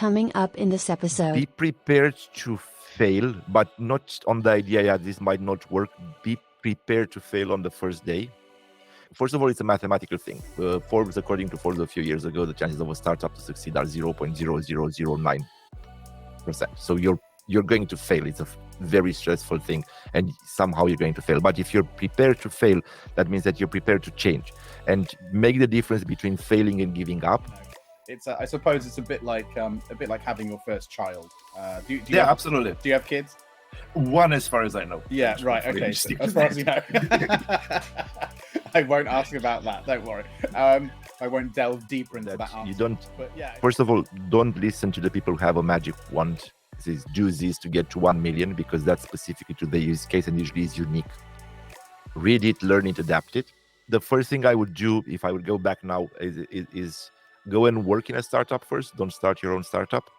coming up in this episode. Be prepared to fail, but not on the idea, this might not work. Be prepared to fail on the first day. First of all, it's a mathematical thing. Forbes, according to Forbes a few years ago, the chances of a startup to succeed are 0.0009%. So you're going to fail. It's a very stressful thing, and somehow you're going to fail. But if you're prepared to fail, that means that you're prepared to change and make the difference between failing and giving up. It's I suppose it's a bit like having your first child. Do you Yeah, absolutely. Do you have kids? One, as far as I know. Yeah, right. Okay. So, as far as you know. I won't ask about that. Don't worry. I won't delve deeper into that answer. You don't. But yeah. First of all, don't listen to the people who have a magic wand. Says do this to get to 1 million, because that's specifically to the use case and usually is unique. Read it, learn it, adapt it. The first thing I would do if I would go back now is go and work in a startup first. Don't start your own startup.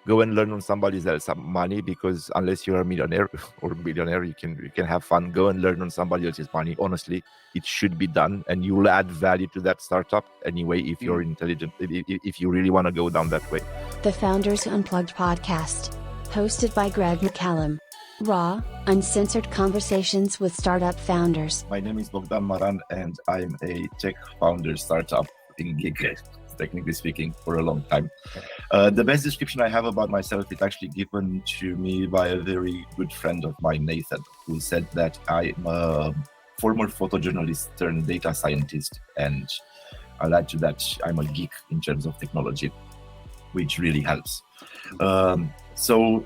Go and learn on somebody else's money, because unless you're a millionaire or billionaire, you can have fun. Go and learn on somebody else's money. Honestly, it should be done, and you'll add value to that startup anyway if you're intelligent, if you really want to go down that way. The Founders Unplugged podcast, hosted by Greg Mccallum. Raw, uncensored conversations with startup founders. My name is Bogdan Maran, and I'm a tech founder startup in gig, technically speaking, for a long time. The best description I have about myself is actually given to me by a very good friend of mine, Nathan, who said that I'm a former photojournalist turned data scientist, and I'll add to that I'm a geek in terms of technology, which really helps. So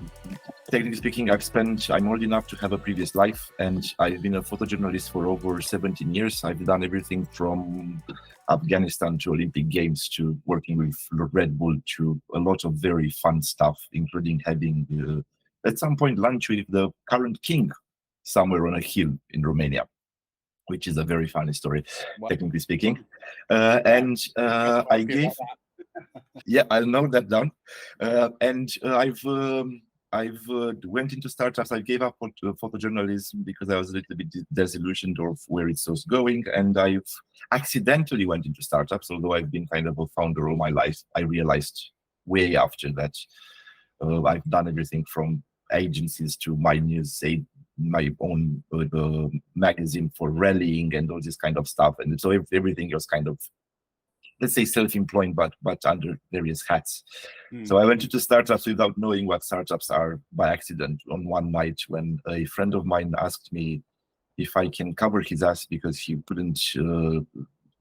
technically speaking, I'm old enough to have a previous life, and I've been a photojournalist for over 17 years. I've done everything from Afghanistan to Olympic Games to working with Red Bull to a lot of very fun stuff, including having at some point lunch with the current king somewhere on a hill in Romania, which is a very funny story, technically speaking. I gave... Yeah, I'll note that down. I've went into startups. I gave up photojournalism because I was a little bit disillusioned of where it was going, and I've accidentally went into startups. Although I've been kind of a founder all my life, I realized way after that I've done everything from agencies to my own magazine for rallying and all this kind of stuff, and so everything was kind of, let's say, self-employed, but under various hats. So I went into startups without knowing what startups are by accident on one night when a friend of mine asked me if I can cover his ass because he couldn't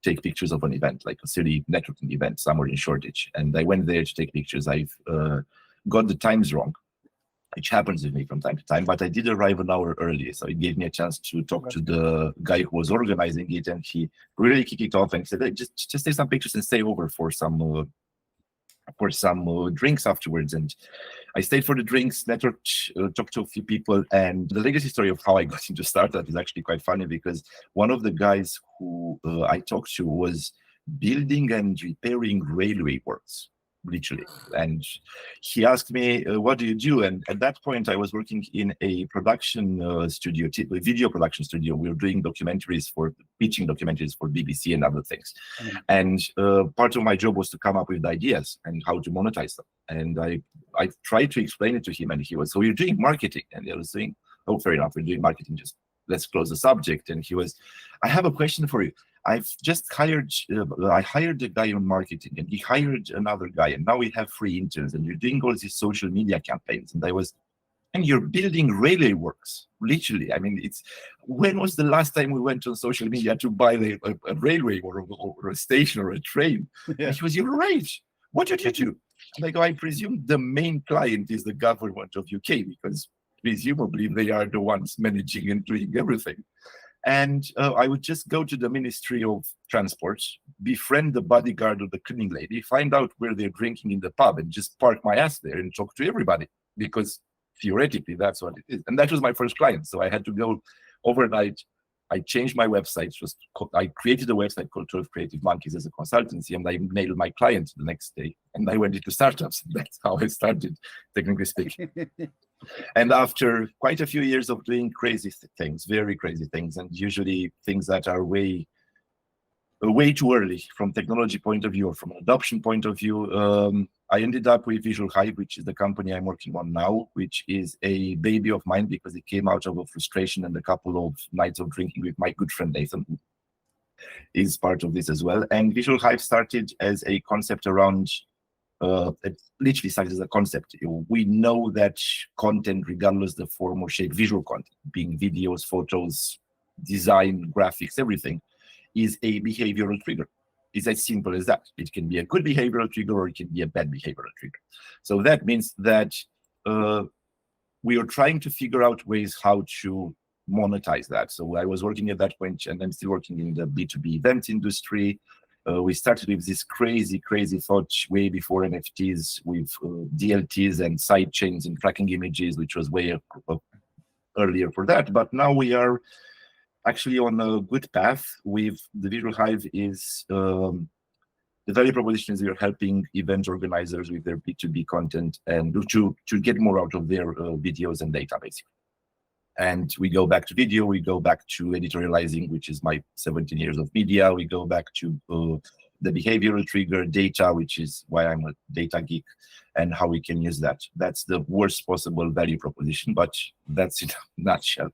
take pictures of an event, like a city networking event somewhere in Shoreditch. And I went there to take pictures. I've got the times wrong, which happens with me from time to time, but I did arrive an hour early, so it gave me a chance to talk to the guy who was organizing it, and he really kicked it off and said, hey, just take some pictures and stay over for some drinks afterwards. And I stayed for the drinks, networked, talked to a few people, and the legacy story of how I got into startup is actually quite funny, because one of the guys who I talked to was building and repairing railway works, literally. And he asked me, what do you do? And at that point, I was working in a production studio, a video production studio. We were doing pitching documentaries for BBC and other things. And part of my job was to come up with ideas and how to monetize them. And I tried to explain it to him, and he was, so you're doing marketing? And I was saying, oh, fair enough, we're doing marketing, just let's close the subject. And he was, I have a question for you. I've just hired, I hired a guy on marketing, and he hired another guy, and now we have 3 interns, and you're doing all these social media campaigns. And and you're building railway works, literally. I mean, when was the last time we went on social media to buy a railway or a station or a train? Yeah. And he was, you're right. What did you do? And I go, I presume the main client is the government of UK, because presumably they are the ones managing and doing everything. And I would just go to the Ministry of Transport, befriend the bodyguard of the cleaning lady, find out where they're drinking in the pub, and just park my ass there and talk to everybody, because theoretically that's what it is. And that was my first client. So I had to go overnight. I changed my website. I created a website called 12 Creative Monkeys as a consultancy, and I mailed my client the next day. And I went into startups. That's how I started, technically speaking. And after quite a few years of doing crazy things, very crazy things, and usually things that are way too early from technology point of view or from an adoption point of view, I ended up with Visual Hive, which is the company I'm working on now, which is a baby of mine because it came out of a frustration and a couple of nights of drinking with my good friend Nathan, who is part of this as well. And Visual Hive started as a concept around, it literally started as a concept. We know that content, regardless the form or shape, visual content, being videos, photos, design, graphics, everything, is a behavioral trigger. It's as simple as that. It can be a good behavioral trigger or it can be a bad behavioral trigger. So that means that we are trying to figure out ways how to monetize that. So I was working at that point, and I'm still working in the B2B event industry. We started with this crazy thought way before NFTs with DLTs and side chains and tracking images, which was way earlier for that. But now we are actually on a good path with the Visual Hive. Is the value proposition is we are helping event organizers with their B2B content and to get more out of their videos and data, basically. And we go back to video, we go back to editorializing, which is my 17 years of media. We go back to the behavioral trigger data, which is why I'm a data geek, and how we can use that. That's the worst possible value proposition, but that's in a nutshell.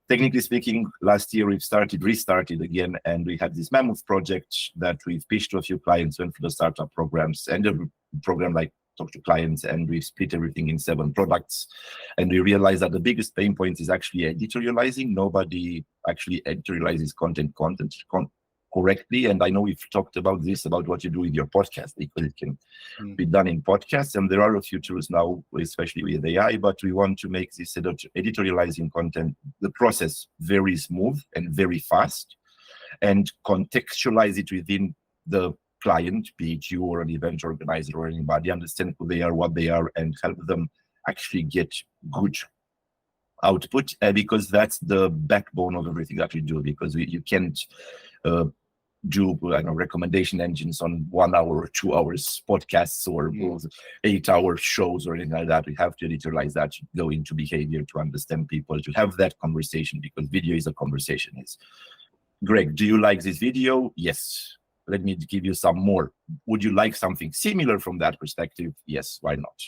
Technically speaking, last year we've restarted again, and we had this mammoth project that we've pitched to a few clients, went for the startup programs, and a program like Talk to Clients, and we split everything in 7 products. And we realized that the biggest pain point is actually editorializing. Nobody actually editorializes content correctly. And I know we've talked about this, about what you do with your podcast, because it can be done in podcasts. And there are a few tools now, especially with AI, but we want to make this editorializing content, the process very smooth and very fast, and contextualize it within the client, be it you or an event organizer or anybody, understand who they are, what they are, and help them actually get good output, because that's the backbone of everything that we do, because you can't do recommendation engines on 1 hour or 2 hours podcasts or 8-hour shows or anything like that. We have to editorialize that, to go into behavior, to understand people, to have that conversation, because video is a conversation. It's, Greg, do you like this video? Yes. Let me give you some more. Would you like something similar from that perspective? Yes, why not?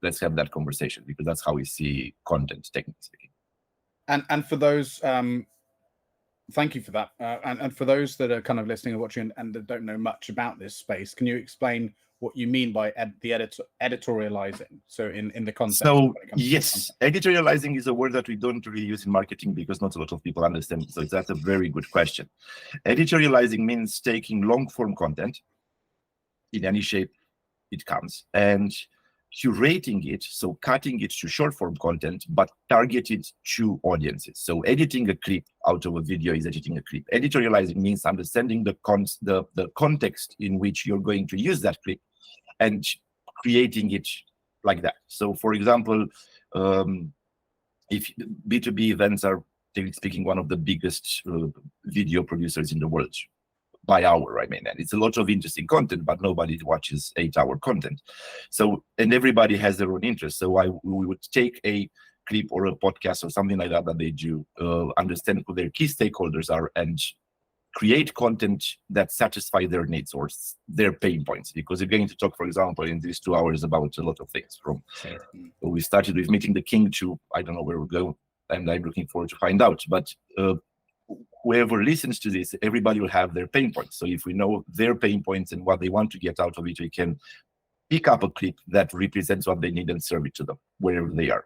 Let's have that conversation, because that's how we see content, technically speaking. And for those, thank you for that. And for those that are kind of listening and watching and that don't know much about this space, can you explain what you mean by the editorializing? So in the concept. So yes, editorializing is a word that we don't really use in marketing because not a lot of people understand. So that's a very good question. Editorializing means taking long form content in any shape it comes and curating it, so cutting it to short form content, but targeted to audiences. So editing a clip out of a video is editing a clip. Editorializing means understanding the context in which you're going to use that clip and creating it like that. So for example, if B2B events are, technically speaking, one of the biggest video producers in the world, by hour, I mean, and it's a lot of interesting content, but nobody watches 8-hour content. So, and everybody has their own interest. So we would take a clip or a podcast or something like that they do, understand who their key stakeholders are, and create content that satisfy their needs or their pain points. Because we're going to talk, for example, in these 2 hours about a lot of things. From we started with meeting the king to, I don't know where we'll go, and I'm looking forward to find out. But whoever listens to this, everybody will have their pain points. So if we know their pain points and what they want to get out of it, we can pick up a clip that represents what they need and serve it to them wherever they are.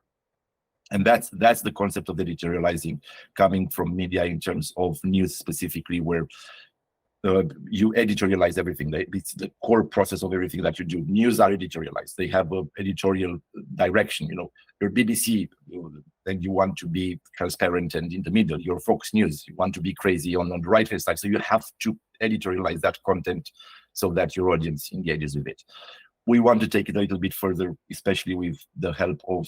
And that's the concept of editorializing, coming from media in terms of news specifically, where you editorialize everything. It's the core process of everything that you do. News are editorialized. They have an editorial direction. Your BBC, then you want to be transparent and in the middle. Your Fox News, you want to be crazy on the right-hand side. So you have to editorialize that content so that your audience engages with it. We want to take it a little bit further, especially with the help of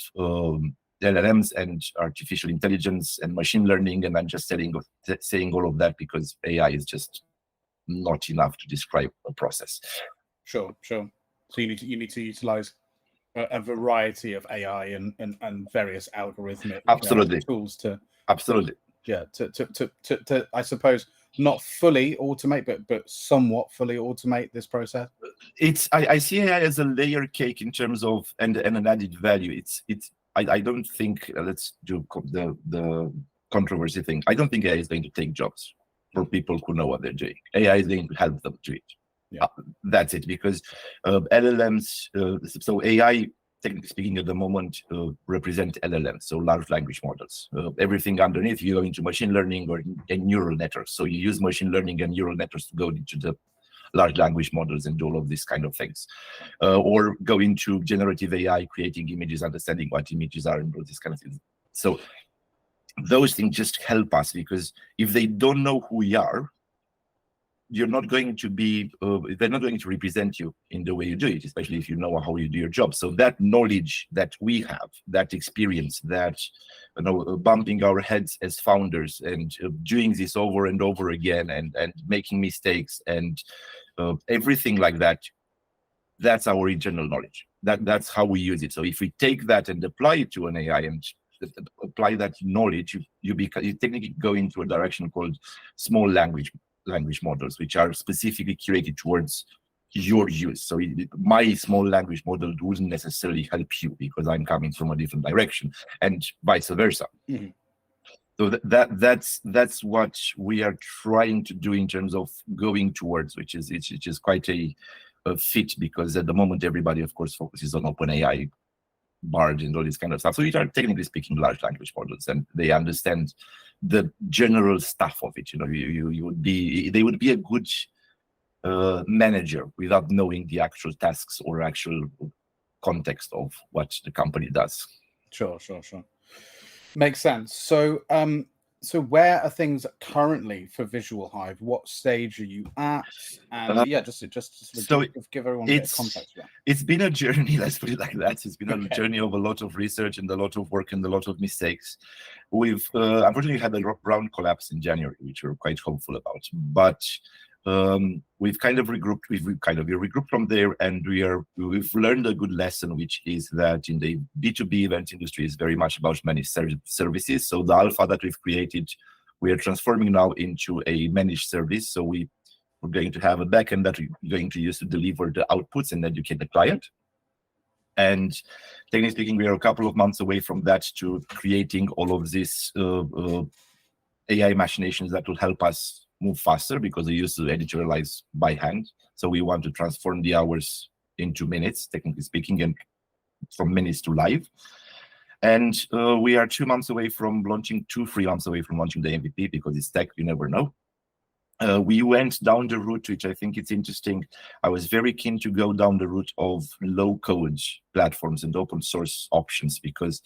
LLMs and artificial intelligence and machine learning. And I'm just saying all of that because AI is just not enough to describe a process. Sure. So you need to utilize a variety of AI and various algorithmic absolutely tools to absolutely to I suppose not fully automate, but somewhat fully automate this process? I see AI as a layer cake in terms of and an added value. I don't think let's do the controversy thing. I don't think AI is going to take jobs for people who know what they're doing. AI is going to help them do it. Yeah. That's it, because LLMs, so AI, technically speaking, at the moment represent LLMs, so large language models. Everything underneath, you go into machine learning or neural networks. So you use machine learning and neural networks to go into the large language models and all of these kind of things, or go into generative AI, creating images, understanding what images are, and all these kind of things. So those things just help us, because if they don't know who we are, you're not going to be, they're not going to represent you in the way you do it, especially if you know how you do your job. So that knowledge that we have, that experience, that bumping our heads as founders and doing this over and over again and making mistakes and everything like that, that's our internal knowledge. That's how we use it. So if we take that and apply it to an AI and apply that knowledge, you technically go into a direction called small language models, which are specifically curated towards your use. So my small language model wouldn't necessarily help you because I'm coming from a different direction, and vice versa. Mm-hmm. So that's what we are trying to do in terms of going towards, which is quite a fit, because at the moment everybody, of course, focuses on OpenAI, Bard, and all this kind of stuff. So these are, technically speaking, large language models, and they understand the general stuff of it. They would be a good manager without knowing the actual tasks or actual context of what the company does. Sure. Makes sense. So so where are things currently for Visual Hive? What stage are you at? And just give everyone a bit of context for that. It's been a journey, let's put it like that. It's been a journey of a lot of research and a lot of work and a lot of mistakes. We've unfortunately had a round collapse in January, which we're quite hopeful about. But we've kind of regrouped. We regrouped from there, and we've learned a good lesson, which is that in the B2B event industry is very much about managed services. So the alpha that we've created, we are transforming now into a managed service. So we're going to have a backend that we're going to use to deliver the outputs and educate the client. And technically speaking, we are a couple of months away from that to creating all of these AI machinations that will help us move faster, because we used to editorialize by hand. So we want to transform the hours into minutes, technically speaking, and from minutes to live. And we are 2 months away from launching, 3 months away from launching the MVP, because it's tech, you never know. We went down the route, which I think it's interesting. I was very keen to go down the route of low-code platforms and open source options, because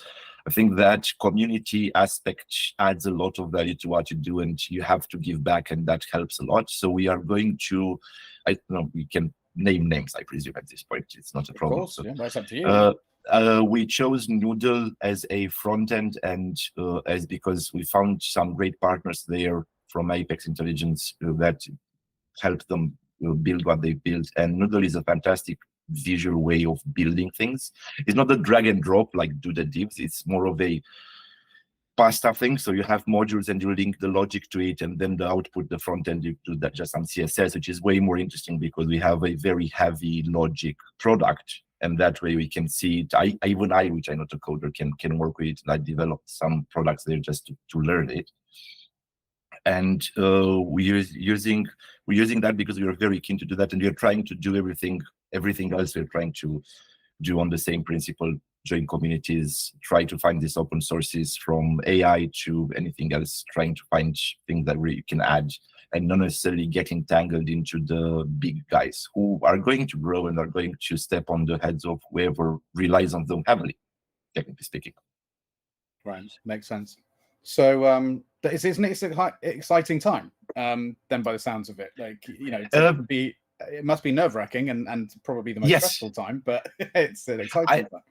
I think that community aspect adds a lot of value to what you do, and you have to give back, and that helps a lot. So we are going to, we can name names, I presume, at this point. It's not a problem. Of course, so, that's up to you. We chose Noodle as a front end, and because we found some great partners there from Apex Intelligence that helped them build what they built. And Noodle is a fantastic visual way of building things. It's not a drag and drop like do the divs. It's more of a pasta thing. So you have modules and you link the logic to it, and then the output, the front end, you do that just on CSS, which is way more interesting because we have a very heavy logic product. And that way we can see it. Even I, which I'm not a coder, can work with it. I developed some products there just to learn it. And we're using that because we are very keen to do that, and we are trying to do everything else we're trying to do on the same principle: join communities, try to find these open sources, from AI to anything else, trying to find things that we can add, and not necessarily get entangled into the big guys who are going to grow and are going to step on the heads of whoever relies on them heavily, technically speaking. Right, makes sense. So isn't it an exciting time then, by the sounds of it? Like, it must be nerve-wracking and probably the most stressful time, but it's an exciting time.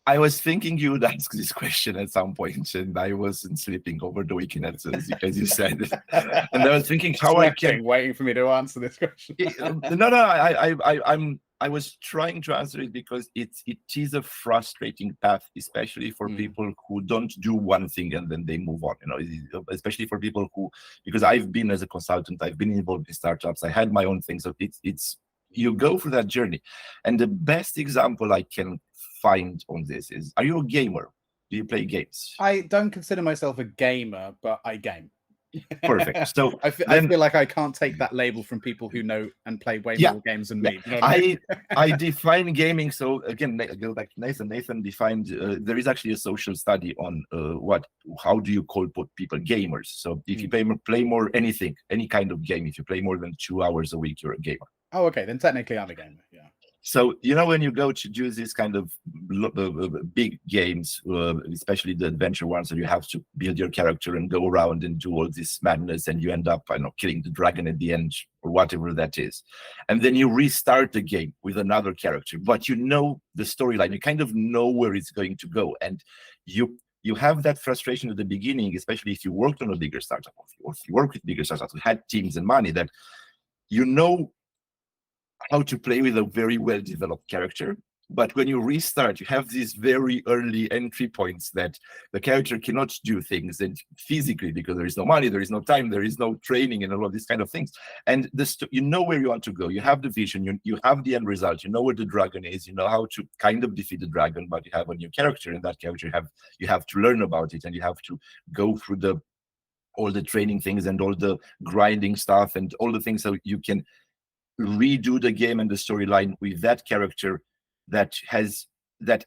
I was thinking you would ask this question at some point, and I wasn't sleeping over the weekend, as you said. And I was thinking how I can waiting for me to answer this question. No, I was trying to answer it because it is a frustrating path, especially for people who don't do one thing and then they move on. Especially for people who, because I've been as a consultant, I've been involved in startups, I had my own thing. So it's you go through that journey, and the best example I can find on this is: are you a gamer? Do you play games? I don't consider myself a gamer, but I game. Perfect. So I feel like I can't take that label from people who know and play way more games than me. You know what I mean? I define gaming. So again, I go back to Nathan. Nathan defined. There is actually a social study on how do you call people gamers. So if you play more anything, any kind of game, if you play more than 2 hours a week, you're a gamer. Oh, okay. Then technically, I'm a gamer. Yeah. So, when you go to do these kind of big games, especially the adventure ones, where you have to build your character and go around and do all this madness, and you end up, killing the dragon at the end or whatever that is. And then you restart the game with another character, but you know the storyline, you kind of know where it's going to go. And you have that frustration at the beginning, especially if you worked on a bigger startup, or if you work with bigger startups who had teams and money, that how to play with a very well-developed character. But when you restart, you have these very early entry points that the character cannot do things, and physically, because there is no money, there is no time, there is no training, and all of these kind of things. And you know where you want to go. You have the vision, you have the end result, you know where the dragon is, you know how to kind of defeat the dragon, but you have a new character, and that character you have to learn about it, and you have to go through all the training things and all the grinding stuff and all the things, so you can redo the game and the storyline with that character that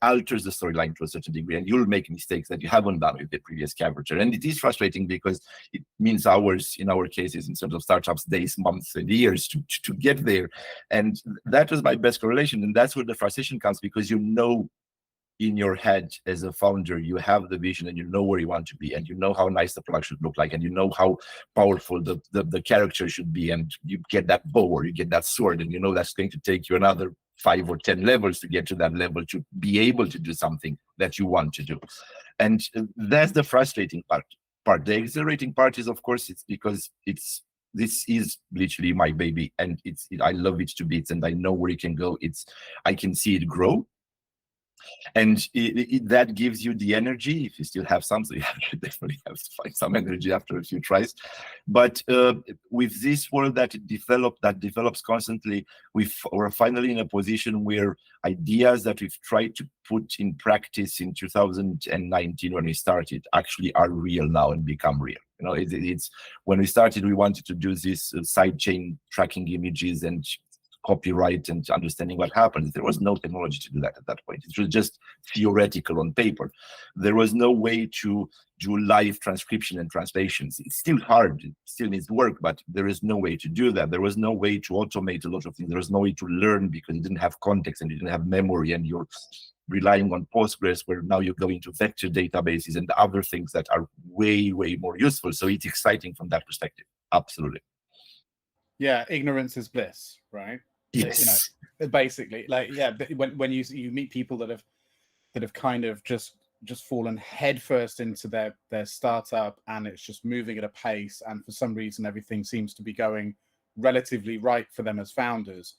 alters the storyline to a certain degree, and you'll make mistakes that you haven't done with the previous character. And it is frustrating because it means hours, in our cases, in terms of startups, days, months, and years to get there. And that was my best correlation, and that's where the frustration comes, because in your head as a founder, you have the vision, and you know where you want to be, and you know how nice the product should look like, and you know how powerful the character should be, and you get that bow or you get that sword, and you know that's going to take you another 5 or 10 levels to get to that level to be able to do something that you want to do. And that's the frustrating part. The exhilarating part is, of course, it's because this is literally my baby, and I love it to bits, and I know where it can go. I can see it grow. And that gives you the energy, if you still have some, so you definitely have to find some energy after a few tries. But with this world that develops constantly, we're finally in a position where ideas that we've tried to put in practice in 2019 when we started actually are real now and become real. It's when we started, we wanted to do this sidechain tracking images and copyright and understanding what happens. There was no technology to do that at that point. It was just theoretical on paper. There was no way to do live transcription and translations. It's still hard, it still needs work, but there is no way to do that. There was no way to automate a lot of things. There was no way to learn because you didn't have context and you didn't have memory, and you're relying on Postgres, where now you go into vector databases and other things that are way, way more useful. So it's exciting from that perspective. Absolutely. Yeah, ignorance is bliss, right? Yes. Basically, when you meet people that have kind of just fallen headfirst into their startup, and it's just moving at a pace, and for some reason everything seems to be going relatively right for them as founders,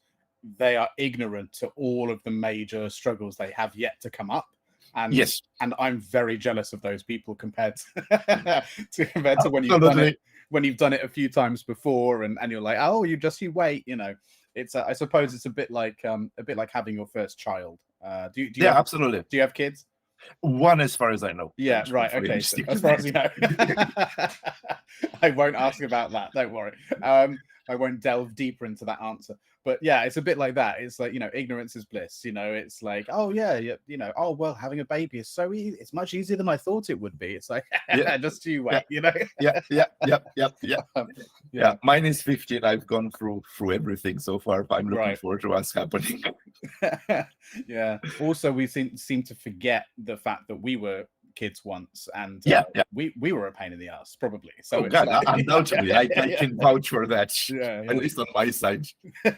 they are ignorant to all of the major struggles they have yet to come up. And yes, and I'm very jealous of those people compared to when you've done it a few times before, and you're like, oh, you wait. It's I suppose it's a bit like having your first child. Do you absolutely. Do you have kids? One, as far as I know. Yeah, right. Okay. So, as far as you know, I won't ask about that. Don't worry. I won't delve deeper into that answer. But yeah, it's a bit like that. It's like, ignorance is bliss. It's like, oh yeah, oh well, having a baby is so easy. It's much easier than I thought it would be. It's like, just you wait. Yeah. Mine is 15. I've gone through everything so far. But I'm looking forward to what's happening. Yeah. Also, we seem to forget the fact that we were kids once, and we were a pain in the ass, probably. So undoubtedly, I can vouch for that. At least on my side.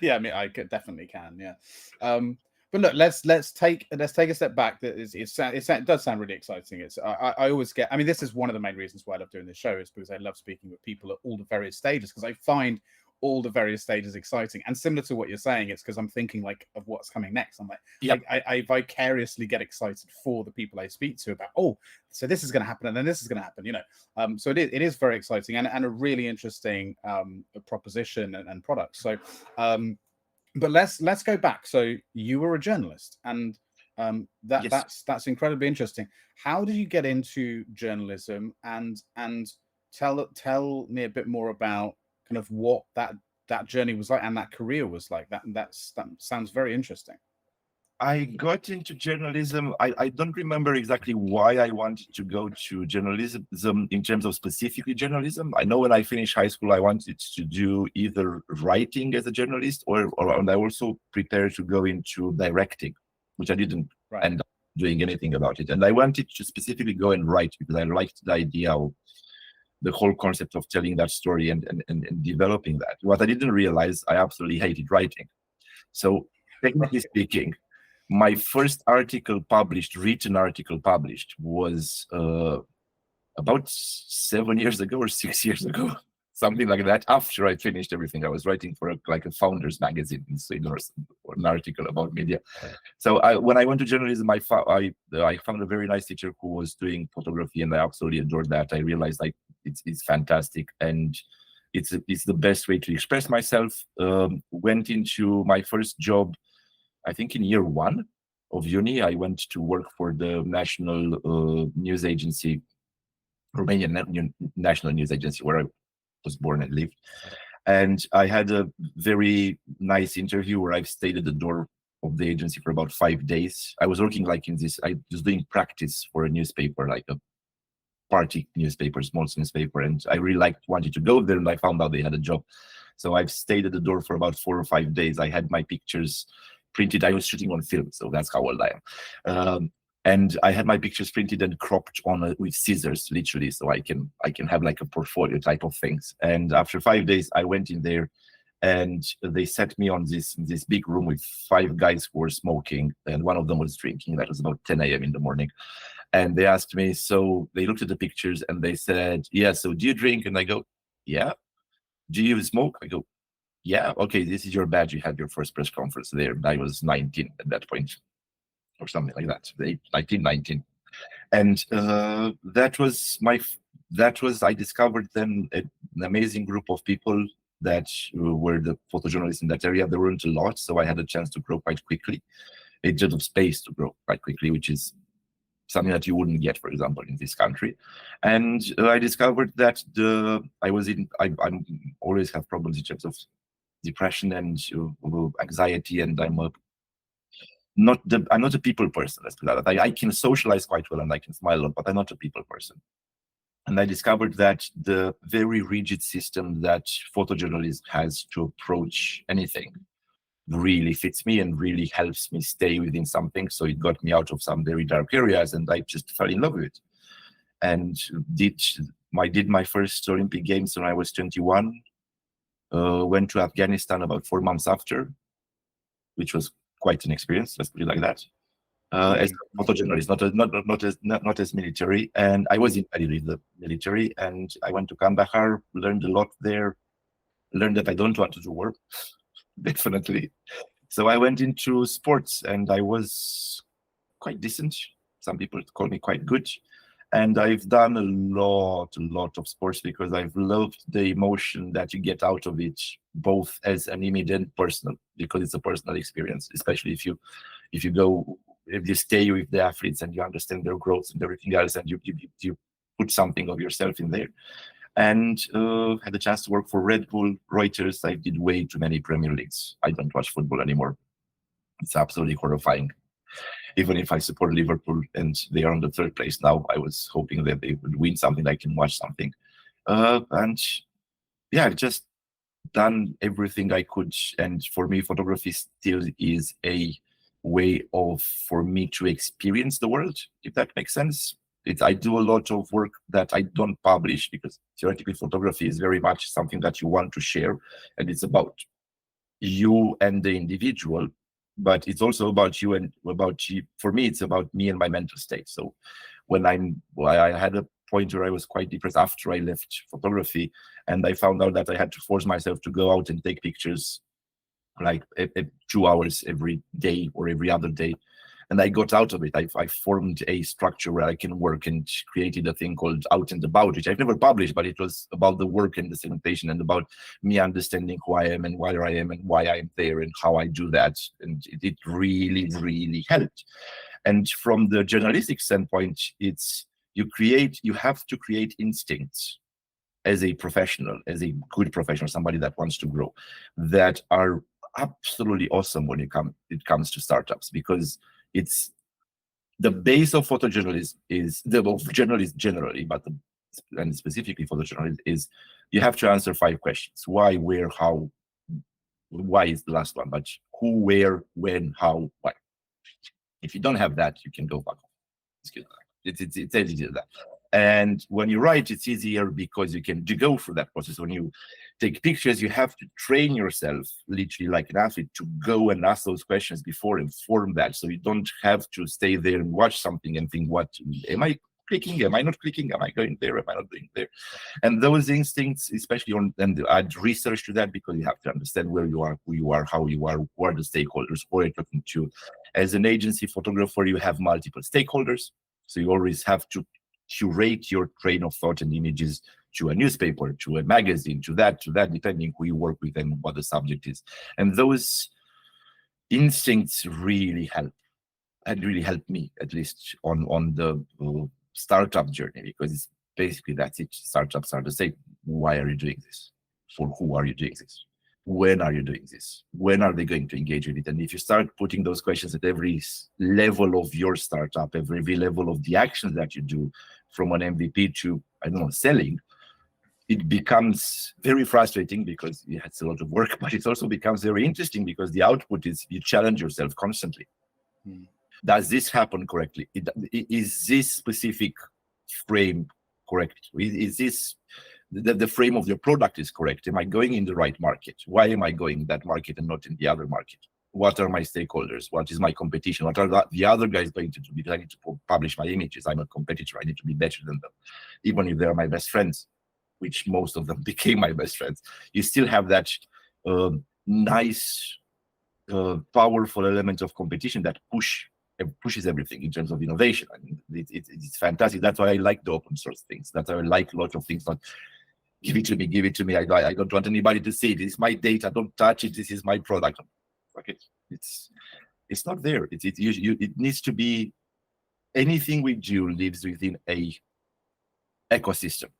Yeah, I mean, I definitely can. Yeah. But look, let's take a step back. It does sound really exciting. I always get. I mean, this is one of the main reasons why I love doing this show, is because I love speaking with people at all the various stages, because I find all the various stages exciting. And similar to what you're saying, it's because I'm thinking like of what's coming next. I'm like, Yep. I vicariously get excited for the people I speak to about, oh, so this is going to happen, and then this is going to happen, you know. So it is very exciting, and a really interesting proposition and product. So but let's go back. So you were a journalist, and Yes. that's incredibly interesting. How did you get into journalism, and tell me a bit more about kind of what that journey was like and that career was like. That sounds very interesting. I got into journalism. I don't remember exactly why I wanted to go to journalism in terms of specifically journalism. I know when I finished high school, I wanted to do either writing as a journalist and I also prepared to go into directing, which I didn't end up doing anything about it. And I wanted to specifically go and write because I liked the idea of the whole concept of telling that story and developing that. What I didn't realize, I absolutely hated writing. So technically speaking, my first written article published was about 7 years ago or 6 years ago, something like that. After I finished everything, I was writing for a Founders magazine in Sweden or an article about media. So when I went to journalism, I found a very nice teacher who was doing photography, and I absolutely adored that. I realized it's fantastic, and it's the best way to express myself. Went into my first job, I think in year 1 of uni. I went to work for the national news agency, Romanian national news agency, where I was born and lived. And I had a very nice interview where I stayed at the door of the agency for about 5 days. I was working I was doing practice for a newspaper, like a party newspaper, small newspaper, and I really wanted to go there, and I found out they had a job. So I've stayed at the door for about 4 or 5 days. I had my pictures printed. I was shooting on film, so that's how old I am. And I had my pictures printed and cropped on with scissors, literally, so I can have like a portfolio type of things. And after 5 days, I went in there, and they set me on this big room with 5 guys who were smoking, and one of them was drinking. That was about 10 a.m. in the morning. And they asked me, so they looked at the pictures and they said, yeah, so do you drink? And I go, yeah. Do you smoke? I go, yeah. Okay, this is your badge. You had your first press conference there. I was 19 at that point, or something like that, 19. And I discovered then an amazing group of people that were the photojournalists in that area. There weren't a lot, so I had a chance to grow quite quickly. A lot of space to grow quite quickly, which is something that you wouldn't get, for example, in this country. And I discovered that I always have problems in terms of depression and anxiety, and I'm not a people person. Let's put that. I can socialize quite well and I can smile a lot, but I'm not a people person. And I discovered that the very rigid system that photojournalism has to approach anything really fits me and really helps me stay within something. So it got me out of some very dark areas, and I just fell in love with it. And did my first Olympic Games when I was 21. Went to Afghanistan about 4 months after, which was quite an experience. Let's put it like that. As a photojournalist, not as military, and I was in the military, and I went to Kandahar, learned a lot there, learned that I don't want to do war, definitely. So I went into sports, and I was quite decent. Some people call me quite good. And I've done a lot of sports because I've loved the emotion that you get out of it, both as an image and personal, because it's a personal experience, especially if you stay with the athletes and you understand their growth and everything else, and you put something of yourself in there. And had the chance to work for Red Bull, Reuters. I did way too many Premier Leagues. I don't watch football anymore. It's absolutely horrifying. Even if I support Liverpool and they are on the 3rd place now, I was hoping that they would win something, I can watch something. And yeah, I've just done everything I could. And for me, photography still is a way for me to experience the world, if that makes sense. I do a lot of work that I don't publish because theoretically photography is very much something that you want to share, and it's about you and the individual, but it's also about you and about you. For me, it's about me and my mental state. So when I had a point where I was quite depressed after I left photography, and I found out that I had to force myself to go out and take pictures like 2 hours every day or every other day. And I got out of it. I formed a structure where I can work and created a thing called Out and About, which I've never published, but it was about the work and the segmentation and about me understanding who I am and where I am and why I'm there and how I do that. And it really, really helped. And from the journalistic standpoint, it's you have to create instincts as a professional, as a good professional, somebody that wants to grow, that are absolutely awesome when it comes to startups, because it's the base of photojournalism of journalists generally, and specifically photojournalism is you have to answer 5 questions: why, where, how. Why is the last one, but who, where, when, how, why. If you don't have that, you can go back home. It's easy to that. And when you write, it's easier because you can go through that process. When you take pictures, you have to train yourself, literally like an athlete, to go and ask those questions before and form that. So you don't have to stay there and watch something and think, what am I clicking? Am I not clicking? Am I going there? Am I not going there? And those instincts, especially and add research to that, because you have to understand where you are, who you are, how you are, who are the stakeholders, who are you talking to. As an agency photographer, you have multiple stakeholders. So you always have to curate your train of thought and images to a newspaper, to a magazine, to that, depending who you work with and what the subject is. And those instincts really help, and really helped me, at least on the startup journey, because it's basically that's it. Startups are the same. Why are you doing this? For who are you doing this? When are you doing this? When are they going to engage with it? And if you start putting those questions at every level of your startup, every level of the actions that you do, from an MVP to, I don't know, selling, it becomes very frustrating because it's a lot of work, but it also becomes very interesting because the output is you challenge yourself constantly. Does this happen correctly? Is this specific frame correct? Is this the frame of your product is correct? Am I going in the right market? Why am I going in that market and not in the other market? What are my stakeholders? What is my competition? What are the other guys going to do? Because I need to publish my images. I'm a competitor. I need to be better than them. Even if they're my best friends, which most of them became my best friends, you still have that nice, powerful element of competition that pushes everything in terms of innovation. I mean, it's fantastic. That's why I like the open source things. That's why I like a lot of things. Not give it to me. I don't want anybody to see it. It's my data. Don't touch it. This is my product. Okay, it's not there. It needs to be. Anything we do lives within a ecosystem.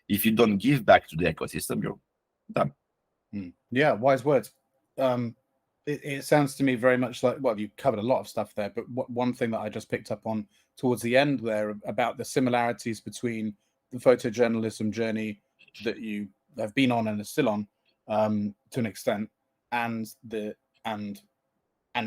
If you don't give back to the ecosystem, you're done. Yeah, wise words. It sounds to me very much like, well, you covered a lot of stuff there, but one thing that I just picked up on towards the end there about the similarities between the photojournalism journey that you have been on and are still on, to an extent, and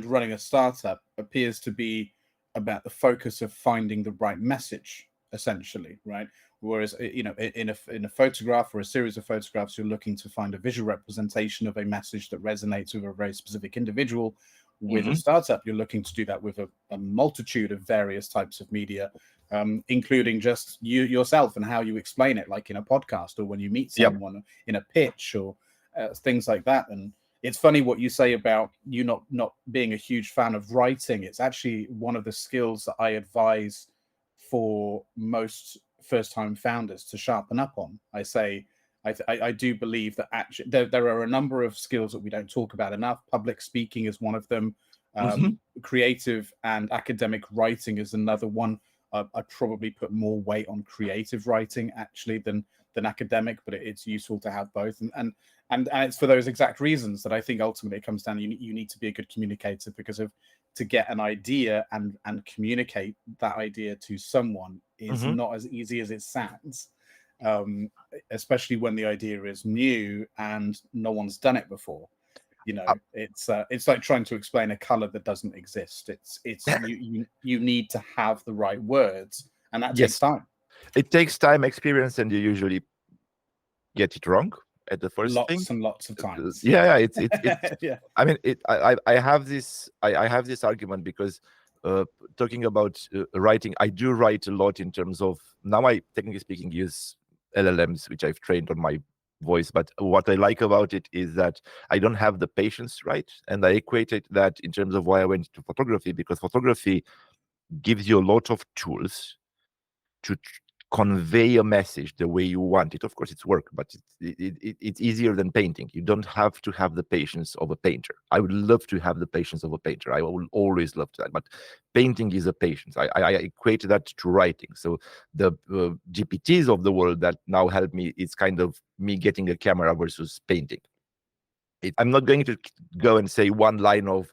running a startup appears to be about the focus of finding the right message, essentially, right? Whereas, in a photograph or a series of photographs, you're looking to find a visual representation of a message that resonates with a very specific individual. With a startup, you're looking to do that with a multitude of various types of media, including just you yourself and how you explain it, like in a podcast or when you meet someone in a pitch or things like that. And it's funny what you say about you not being a huge fan of writing. It's actually one of the skills that I advise for most first-time founders to sharpen up on. I do believe that actually there are a number of skills that we don't talk about enough. Public speaking is one of them. Creative and academic writing is another one. I'd probably put more weight on creative writing actually than academic, but it's useful to have both. And it's for those exact reasons that I think ultimately it comes down. You need to be a good communicator, because to get an idea and communicate that idea to someone is not as easy as it sounds, especially when the idea is new and no one's done it before. It's like trying to explain a color that doesn't exist. You need to have the right words, and that takes time. It takes time, experience, and you usually get it wrong at the first thing. Lots and lots of times. It's I mean, I have this argument because talking about writing, I do write a lot in terms of, now I, technically speaking, use LLMs, which I've trained on my voice. But what I like about it is that I don't have the patience, right? And I equated that in terms of why I went to photography, because photography gives you a lot of tools to convey a message the way you want it. Of course, it's work, but it's easier than painting. You don't have to have the patience of a painter. I would love to have the patience of a painter. I will always love that. But painting is a patience. I equate that to writing. So the GPTs of the world that now help me, it's kind of me getting a camera versus painting. I'm not going to go and say one line of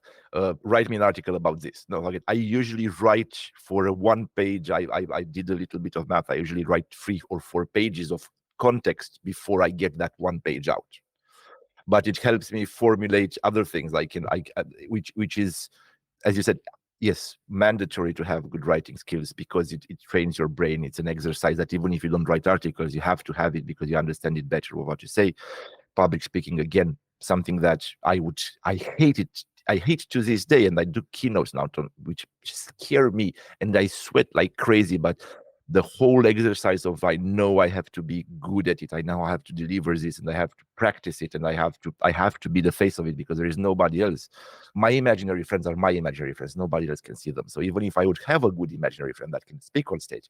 write me an article about this. No, like I usually write for a one page. I did a little bit of math. I usually write 3 or 4 pages of context before I get that one page out. But it helps me formulate other things which is, as you said, yes, mandatory to have good writing skills, because it trains your brain. It's an exercise that even if you don't write articles, you have to have it because you understand it better with what you say. Public speaking, again, something that I hate to this day, and I do keynotes now, which scare me, and I sweat like crazy. But the whole exercise of, I know I have to be good at it. I know I have to deliver this, and I have to practice it, and I have to be the face of it, because there is nobody else. My imaginary friends are my imaginary friends. Nobody else can see them. So even if I would have a good imaginary friend that can speak on stage,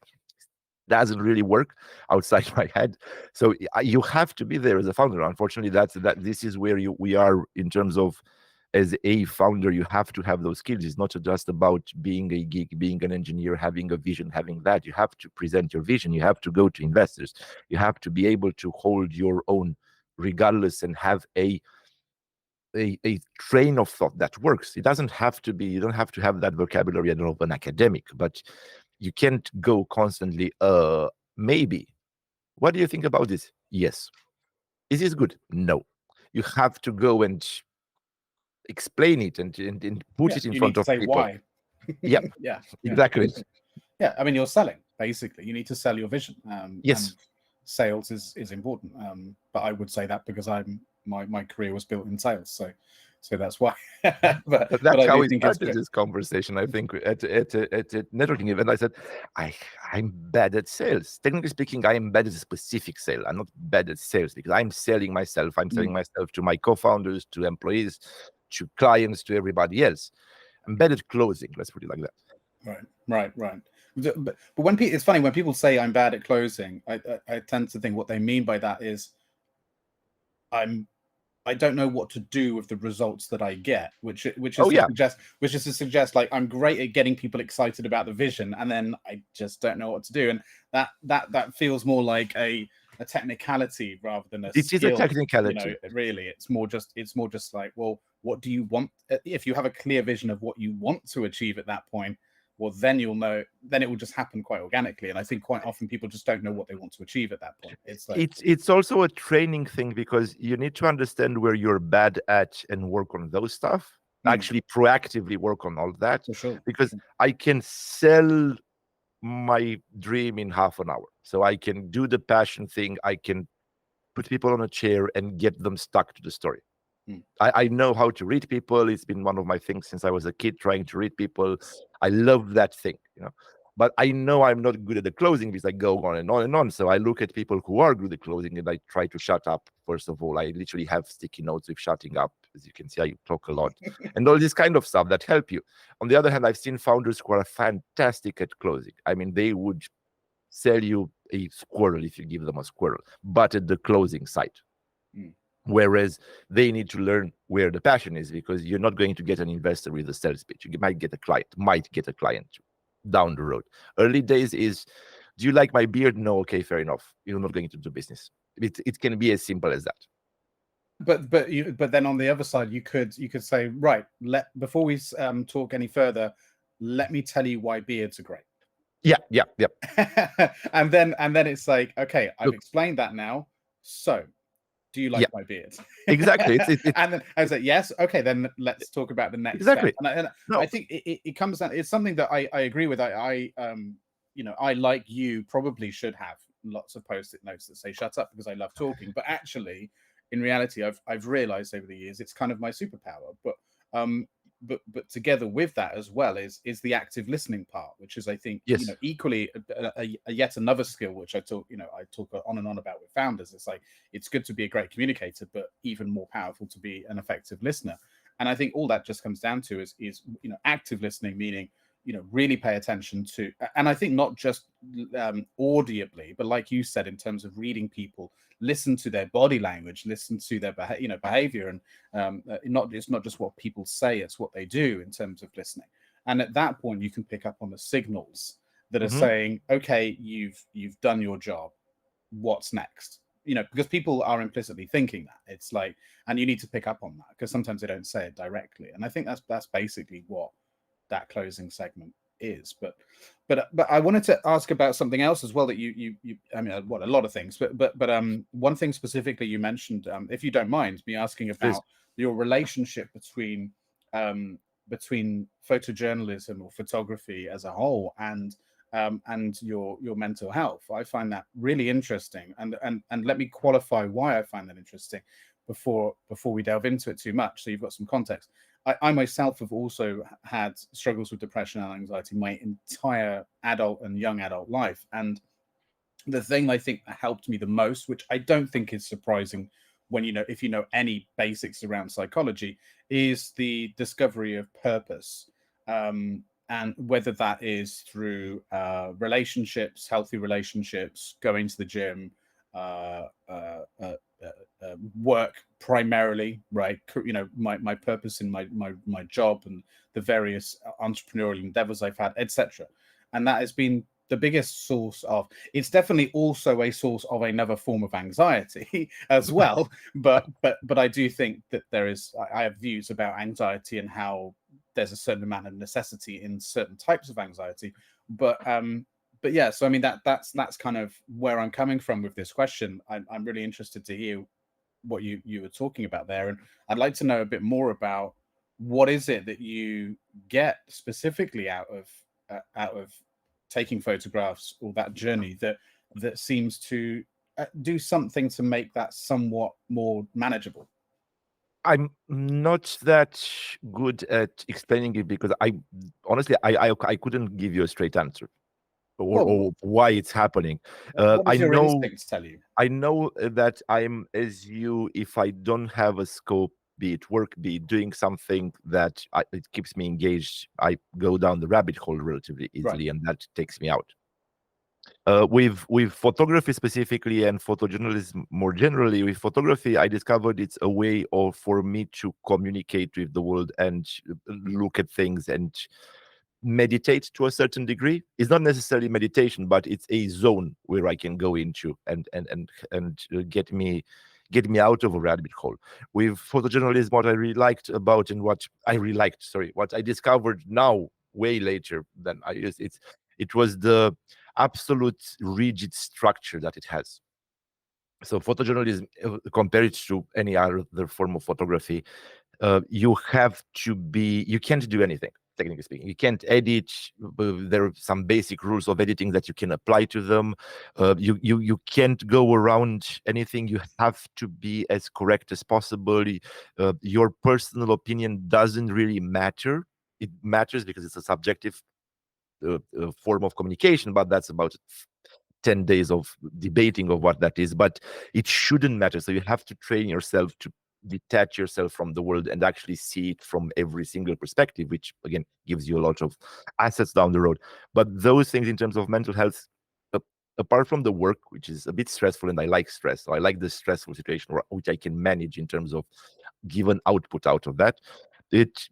doesn't really work outside my head. So you have to be there as a founder. Unfortunately, this is where we are in terms of, as a founder, you have to have those skills. It's not just about being a geek, being an engineer, having a vision, having that. You have to present your vision. You have to go to investors. You have to be able to hold your own regardless, and have a train of thought that works. It doesn't have to be, you don't have to have that vocabulary of an academic, but you can't go constantly, maybe. What do you think about this? Yes. Is this good? No. You have to go and explain it and put it in front of people. Why. Yeah. Yeah. Exactly. Yeah. I mean, you're selling, basically. You need to sell your vision. Yes. And sales is important. But I would say that because my career was built in sales. So that's why. but that's how we started this conversation. I think at a networking event, I said, I'm bad at sales. Technically speaking, I am bad at a specific sale. I'm not bad at sales because I'm selling myself. I'm selling myself to my co-founders, to employees, to clients, to everybody else. I'm bad at closing. Let's put it like that. Right. But when it's funny when people say I'm bad at closing, I tend to think what they mean by that is I don't know what to do with the results that I get, which is to suggest like I'm great at getting people excited about the vision, and then I just don't know what to do, and that feels more like a technicality rather than a skill. It is a technicality. Really, it's more just like, well, what do you want? If you have a clear vision of what you want to achieve at that point, well, then you'll know. Then it will just happen quite organically. And I think quite often people just don't know what they want to achieve at that point. It's also a training thing, because you need to understand where you're bad at and work on those stuff. Actually, proactively work on all that. For sure. Because I can sell my dream in half an hour. So I can do the passion thing. I can put people on a chair and get them stuck to the story. I know how to read people. It's been one of my things since I was a kid, trying to read people. I love that thing, but I know I'm not good at the closing because I go on and on and on. So I look at people who are good at closing and I try to shut up. First of all, I literally have sticky notes with shutting up. As you can see, I talk a lot and all this kind of stuff that help you. On the other hand, I've seen founders who are fantastic at closing. I mean, they would sell you a squirrel if you give them a squirrel, but at the closing side. Whereas they need to learn where the passion is, because you're not going to get an investor with a sales pitch. You might get a client down the road. Early days is, do you like my beard? No. Okay, fair enough. You're not going to do business. It can be as simple as that. But then on the other side, you could say, right, before we talk any further, let me tell you why beards are great. Yeah. and then it's like, okay, I've explained that now. So, do you like my beard? Exactly. And then I was like, yes. Okay, then let's talk about the next step. And I think it comes down. It's something that I agree with. I like you probably should have lots of post-it notes that say "shut up" because I love talking. But actually, in reality, I've realized over the years it's kind of my superpower. But but together with that as well is the active listening part, which is, I think, Yes. equally a yet another skill which I talk on and on about with founders. It's like, it's good to be a great communicator, but even more powerful to be an effective listener. And I think all that just comes down to is active listening, meaning really pay attention to, and I think not just audibly, but like you said, in terms of reading people, listen to their body language, listen to their behavior, and it's not just what people say, it's what they do in terms of listening. And at that point, you can pick up on the signals that are saying, okay, you've done your job, what's next? Because people are implicitly thinking that. It's like, and you need to pick up on that, because sometimes they don't say it directly. And I think that's basically what that closing segment is. But I wanted to ask about something else as well, that you I mean, a lot of things, but one thing specifically you mentioned, if you don't mind me asking about your relationship between photojournalism or photography as a whole and your mental health. I find that really interesting, and let me qualify why I find that interesting before we delve into it too much, so you've got some context. I myself have also had struggles with depression and anxiety my entire adult and young adult life. And the thing I think that helped me the most, which I don't think is surprising when if you know any basics around psychology, is the discovery of purpose. And whether that is through relationships, healthy relationships, going to the gym, work primarily, right? My purpose in my job and the various entrepreneurial endeavors I've had, etc. And that has been the biggest source of, it's definitely also a source of another form of anxiety as well. But I do think that I have views about anxiety and how there's a certain amount of necessity in certain types of anxiety. But yeah, so I mean, that's kind of where I'm coming from with this question. I'm really interested to hear what you were talking about there, and I'd like to know a bit more about what is it that you get specifically out of taking photographs, or that journey that seems to do something to make that somewhat more manageable. I'm not that good at explaining it, because honestly I couldn't give you a straight answer or why it's happening. What does your instincts tell you? I know that I'm as you. If I don't have a scope, be it work, be it doing something that it keeps me engaged, I go down the rabbit hole relatively easily, and that takes me out. With photography specifically, and photojournalism more generally, with photography, I discovered it's a way for me to communicate with the world and look at things and meditate to a certain degree. It's not necessarily meditation, but it's a zone where I can go into and get me out of a rabbit hole. With photojournalism, what I really liked about, and what I discovered now way later than I used, it was the absolute rigid structure that it has. So photojournalism, compared to any other form of photography, you can't do anything, technically speaking. You can't edit. There are some basic rules of editing that you can apply to them. You can't go around anything. You have to be as correct as possible. Your personal opinion doesn't really matter. It matters because it's a subjective form of communication, but that's about 10 days of debating of what that is. But it shouldn't matter. So you have to train yourself to detach yourself from the world and actually see it from every single perspective, which again gives you a lot of assets down the road. But those things in terms of mental health, apart from the work, which is a bit stressful, and I like stress, so I like the stressful situation which I can manage in terms of given output out of that. It's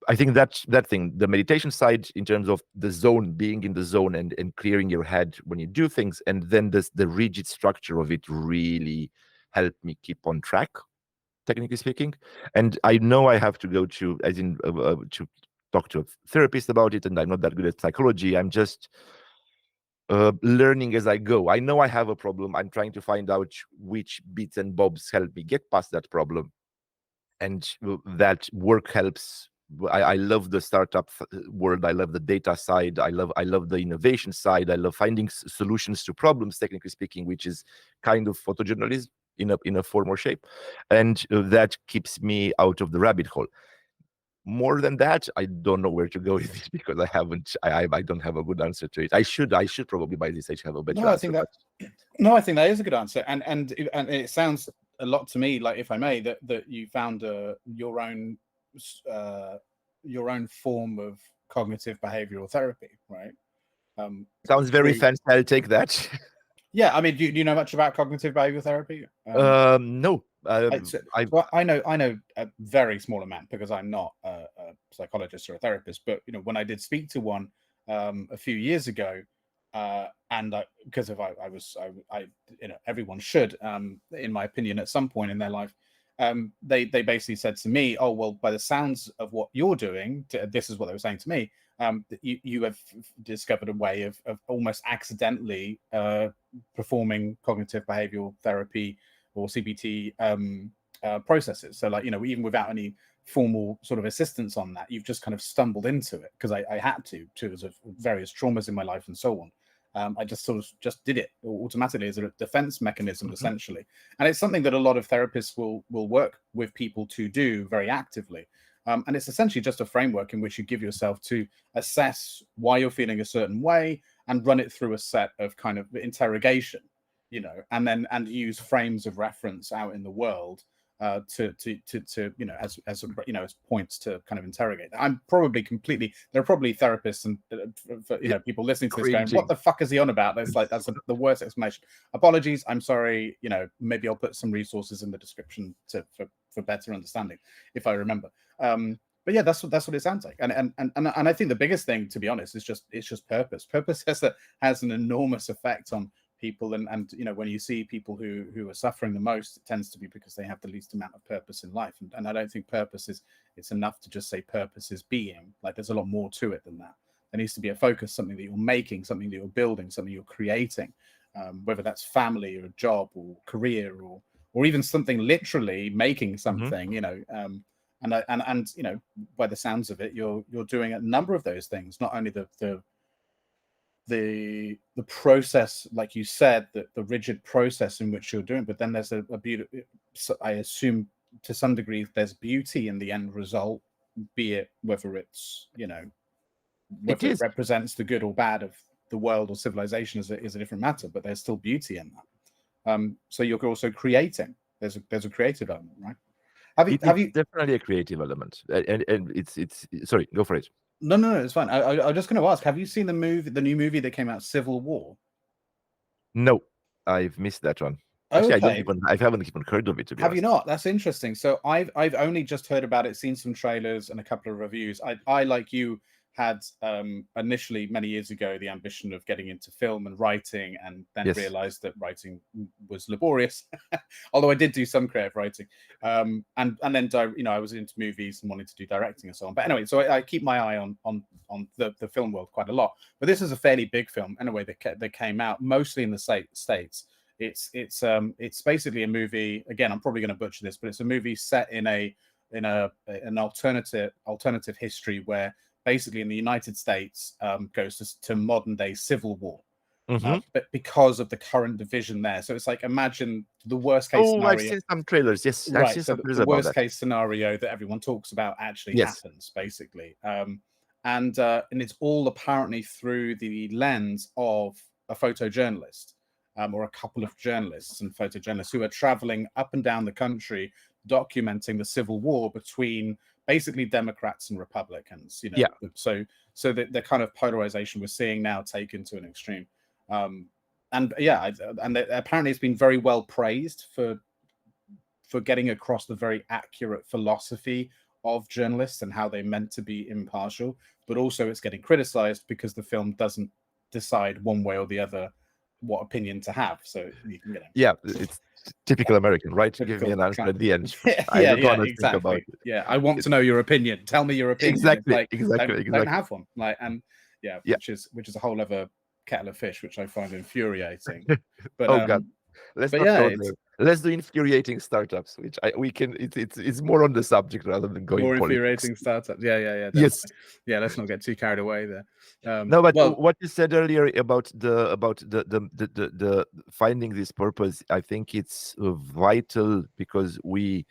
I think that thing, the meditation side, in terms of the zone, being in the zone and clearing your head when you do things, and then the rigid structure of it really helped me keep on track, technically speaking. And I know I have to go to talk to a therapist about it, and I'm not that good at psychology. I'm just learning as I go. I know I have a problem. I'm trying to find out which bits and bobs help me get past that problem, and that work helps. I love the startup world. I love the data side. I love the innovation side. I love finding solutions to problems, technically speaking, which is kind of photojournalism in a form or shape, and that keeps me out of the rabbit hole. More than that, I don't know where to go with it because I don't have a good answer to it. I should probably by this age have a better No, I answer. I think that is a good answer, and it sounds a lot to me like, if I may, that you found your own form of cognitive behavioral therapy, right? Sounds very fancy. I'll take that. Yeah, I mean, do you know much about cognitive behavioral therapy? No. I know a very small amount because I'm not a psychologist or a therapist. But when I did speak to one a few years ago, and because everyone should, in my opinion, at some point in their life, they basically said to me, "Oh, well, by the sounds of what you're doing," this is what they were saying to me. You have discovered a way of almost accidentally performing cognitive behavioral therapy or CBT processes. So, like, even without any formal sort of assistance on that, you've just kind of stumbled into it, because I had to as of various traumas in my life and so on. I just sort of just did it automatically as a defense mechanism, essentially. And it's something that a lot of therapists will work with people to do very actively. And it's essentially just a framework in which you give yourself to assess why you're feeling a certain way and run it through a set of kind of interrogation, and use frames of reference out in the world to as points to kind of interrogate. I'm probably there are probably therapists and people listening to this going, "What the fuck is he on about?" That's the worst explanation. Apologies, I'm sorry. Maybe I'll put some resources in the description for better understanding if I remember. But yeah, that's what it sounds like. And I think the biggest thing, to be honest, is just purpose. Purpose has an enormous effect on people, and when you see people who are suffering the most, it tends to be because they have the least amount of purpose in life. And I don't think purpose it's enough to just say purpose is being. Like, there's a lot more to it than that. There needs to be a focus, something that you're making, something that you're building, something you're creating, whether that's family or a job or career or even something literally making something. And by the sounds of it, you're doing a number of those things. Not only the process, like you said, the rigid process in which you're doing, but then there's a beauty. I assume to some degree there's beauty in the end result, be it whether it's whether it represents the good or bad of the world or civilization is a different matter, but there's still beauty in that. So you're also creating. There's a creative element, right? Have you definitely a creative element, and it's sorry, go for it. No, it's fine. I was just going to ask, have you seen the new movie that came out, Civil War? No, I've missed that one. Okay. Actually, I haven't even heard of it, to be honest. Have you not? That's interesting. So I've only just heard about it, seen some trailers and a couple of reviews. I like you had initially many years ago the ambition of getting into film and writing, and then realized that writing was laborious. Although I did do some creative writing, and then I was into movies and wanted to do directing and so on. But anyway, so I keep my eye on the film world quite a lot. But this is a fairly big film anyway that came out mostly in the States. It's basically a movie. Again, I'm probably going to butcher this, but it's a movie set in an alternative history where basically in the United States goes to modern day civil war, but because of the current division there. So it's like, imagine the worst case scenario. I've seen some trailers. Yes, right. I've seen So the worst case scenario that everyone talks about actually happens, basically, and it's all apparently through the lens of a photojournalist. Or a couple of journalists and photojournalists who are traveling up and down the country, documenting the civil war between basically Democrats and Republicans. So the kind of polarization we're seeing now taken to an extreme. And apparently it's been very well praised for getting across the very accurate philosophy of journalists and how they're meant to be impartial. But also it's getting criticized because the film doesn't decide one way or the other what opinion to have. So it's typical American, right? Typical, give me an answer at the end. Exactly. Think about it. Yeah, I want to know your opinion. Tell me your opinion. Exactly. Don't have one. Which is a whole other kettle of fish, which I find infuriating. But God, let's not go there. Let's do infuriating startups, which it's more on the subject rather than going more politics. Infuriating startups. Yeah. Definitely. Yes. Yeah. Let's not get too carried away there. No, but what you said earlier about the finding this purpose, I think it's vital, because we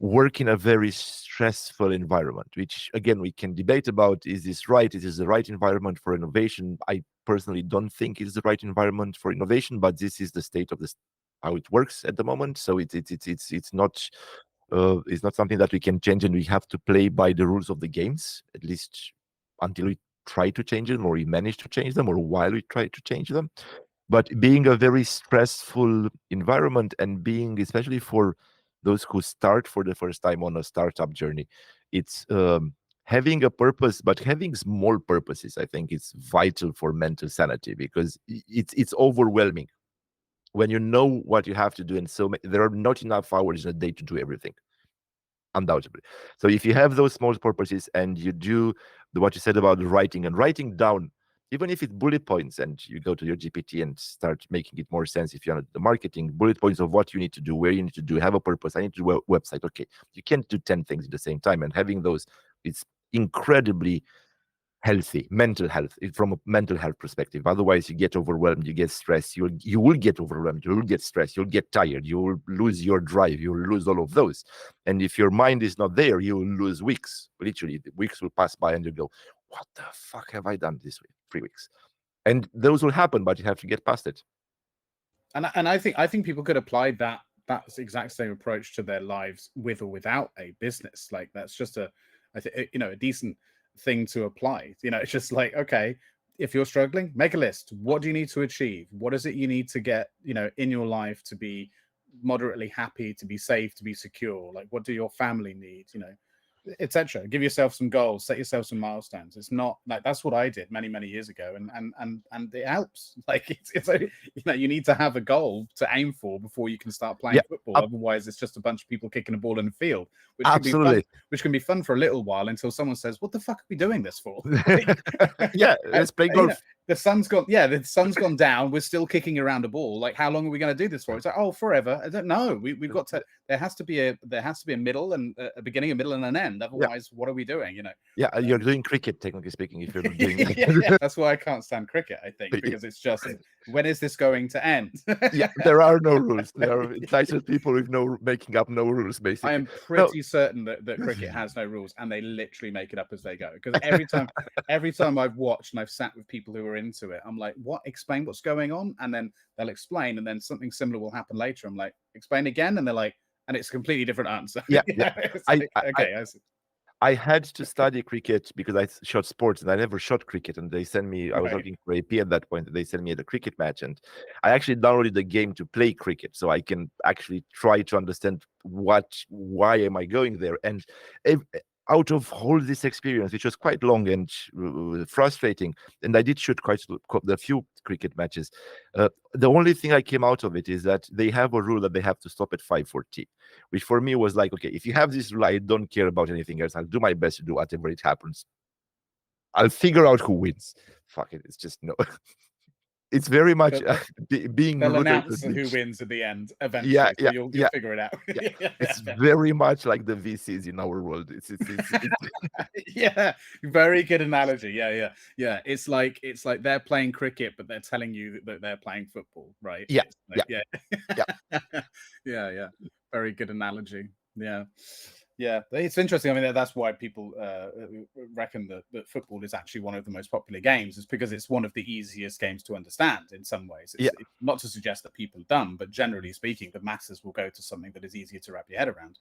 work in a very stressful environment, which again we can debate about. Is this right? Is this the right environment for innovation? I personally don't think it's the right environment for innovation, but this is the state of this, how it works at the moment. So it's not something that we can change, and we have to play by the rules of the games, at least until we try to change them, or we manage to change them, or while we try to change them. But being a very stressful environment, and being, especially for those who start for the first time on a startup journey, it's having a purpose, but having small purposes, I think it's vital for mental sanity, because it's overwhelming when you know what you have to do, and there are not enough hours in a day to do everything, undoubtedly. So if you have those small purposes, and you do what you said about writing, and writing down, even if it's bullet points, and you go to your GPT and start making it more sense, if you're the marketing, bullet points of what you need to do, where you need to do, have a purpose. I need to do a website. Okay, you can't do 10 things at the same time, and having those, it's incredibly healthy, mental health, from a mental health perspective. Otherwise, you get overwhelmed, you get stressed, you will get overwhelmed, you will get stressed, you'll get tired, you will lose your drive, you will lose all of those. And if your mind is not there, you will lose weeks. Literally, the weeks will pass by, and you go, what the fuck have I done this week? 3 weeks. And those will happen, but you have to get past it. And I think people could apply that exact same approach to their lives with or without a business. Like, that's just a decent thing to apply. It's just like, okay, if you're struggling, make a list. What do you need to achieve? What is it you need to get in your life to be moderately happy, to be safe, to be secure? Like, what do your family need, etc. Give yourself some goals, set yourself some milestones. It's not like, that's what I did many years ago, and it helps. Like, it's you need to have a goal to aim for before you can start playing football. Otherwise, it's just a bunch of people kicking a ball in the field, which can be fun for a little while, until someone says, "What the fuck are we doing this for?" Yeah, let's play golf. The sun's gone down. We're still kicking around a ball. Like, how long are we going to do this for? It's like, oh, forever. I don't know. We've got to. There has to be a middle, and a beginning, a middle, and an end. Otherwise, what are we doing? Yeah, you're doing cricket, technically speaking. If you're doing that. That's why I can't stand cricket. I think, because it's just, when is this going to end? Yeah, there are no rules. There are entitled people with making up no rules. Basically, I am pretty certain that cricket has no rules, and they literally make it up as they go. Because every time I've watched and I've sat with people who are into it, I'm like, what? Explain what's going on, and then they'll explain, and then something similar will happen later. I'm like, explain again, and they're like, and it's a completely different answer. Yeah. I had to study cricket because I shot sports, and I never shot cricket. And they sent me, I was working for AP at that point, and they sent me at a cricket match. And I actually downloaded the game to play cricket, so I can actually try to understand why am I going there. And out of all this experience, which was quite long and frustrating, and I did shoot quite a few cricket matches, the only thing I came out of it is that they have a rule that they have to stop at 5:40, which for me was like, okay, if you have this rule, I don't care about anything else. I'll do my best to do whatever it happens. I'll figure out who wins. Fuck it, it's just no. It's very much being. They'll announce who wins at the end eventually. Yeah, so you'll figure it out. It's very much like the VCs in our world. It's yeah, very good analogy. Yeah. It's like they're playing cricket, but they're telling you that they're playing football, right? Yeah, yeah. Very good analogy. Yeah, it's interesting. I mean, that's why people reckon that football is actually one of the most popular games. It's because it's one of the easiest games to understand in some ways. It's not to suggest that people are dumb, but generally speaking, the masses will go to something that is easier to wrap your head around.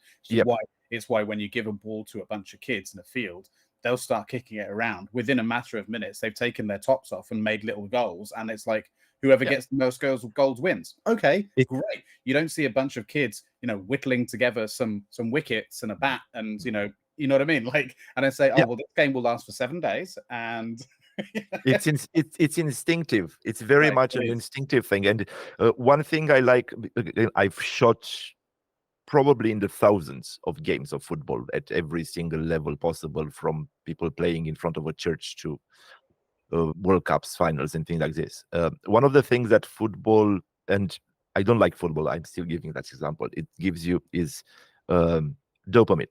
It's why when you give a ball to a bunch of kids in a field, they'll start kicking it around. Within a matter of minutes, they've taken their tops off and made little goals. And it's like, whoever gets the most goals wins. Okay, great. You don't see a bunch of kids, whittling together some wickets and a bat, and you know what I mean. Like, and I say, well, this game will last for 7 days, and it's instinctive. It's very much an instinctive thing. And one thing I like, I've shot probably in the thousands of games of football at every single level possible, from people playing in front of a church to World Cups, finals, and things like this. One of the things that football, and I don't like football, I'm still giving that example, it gives you is dopamine,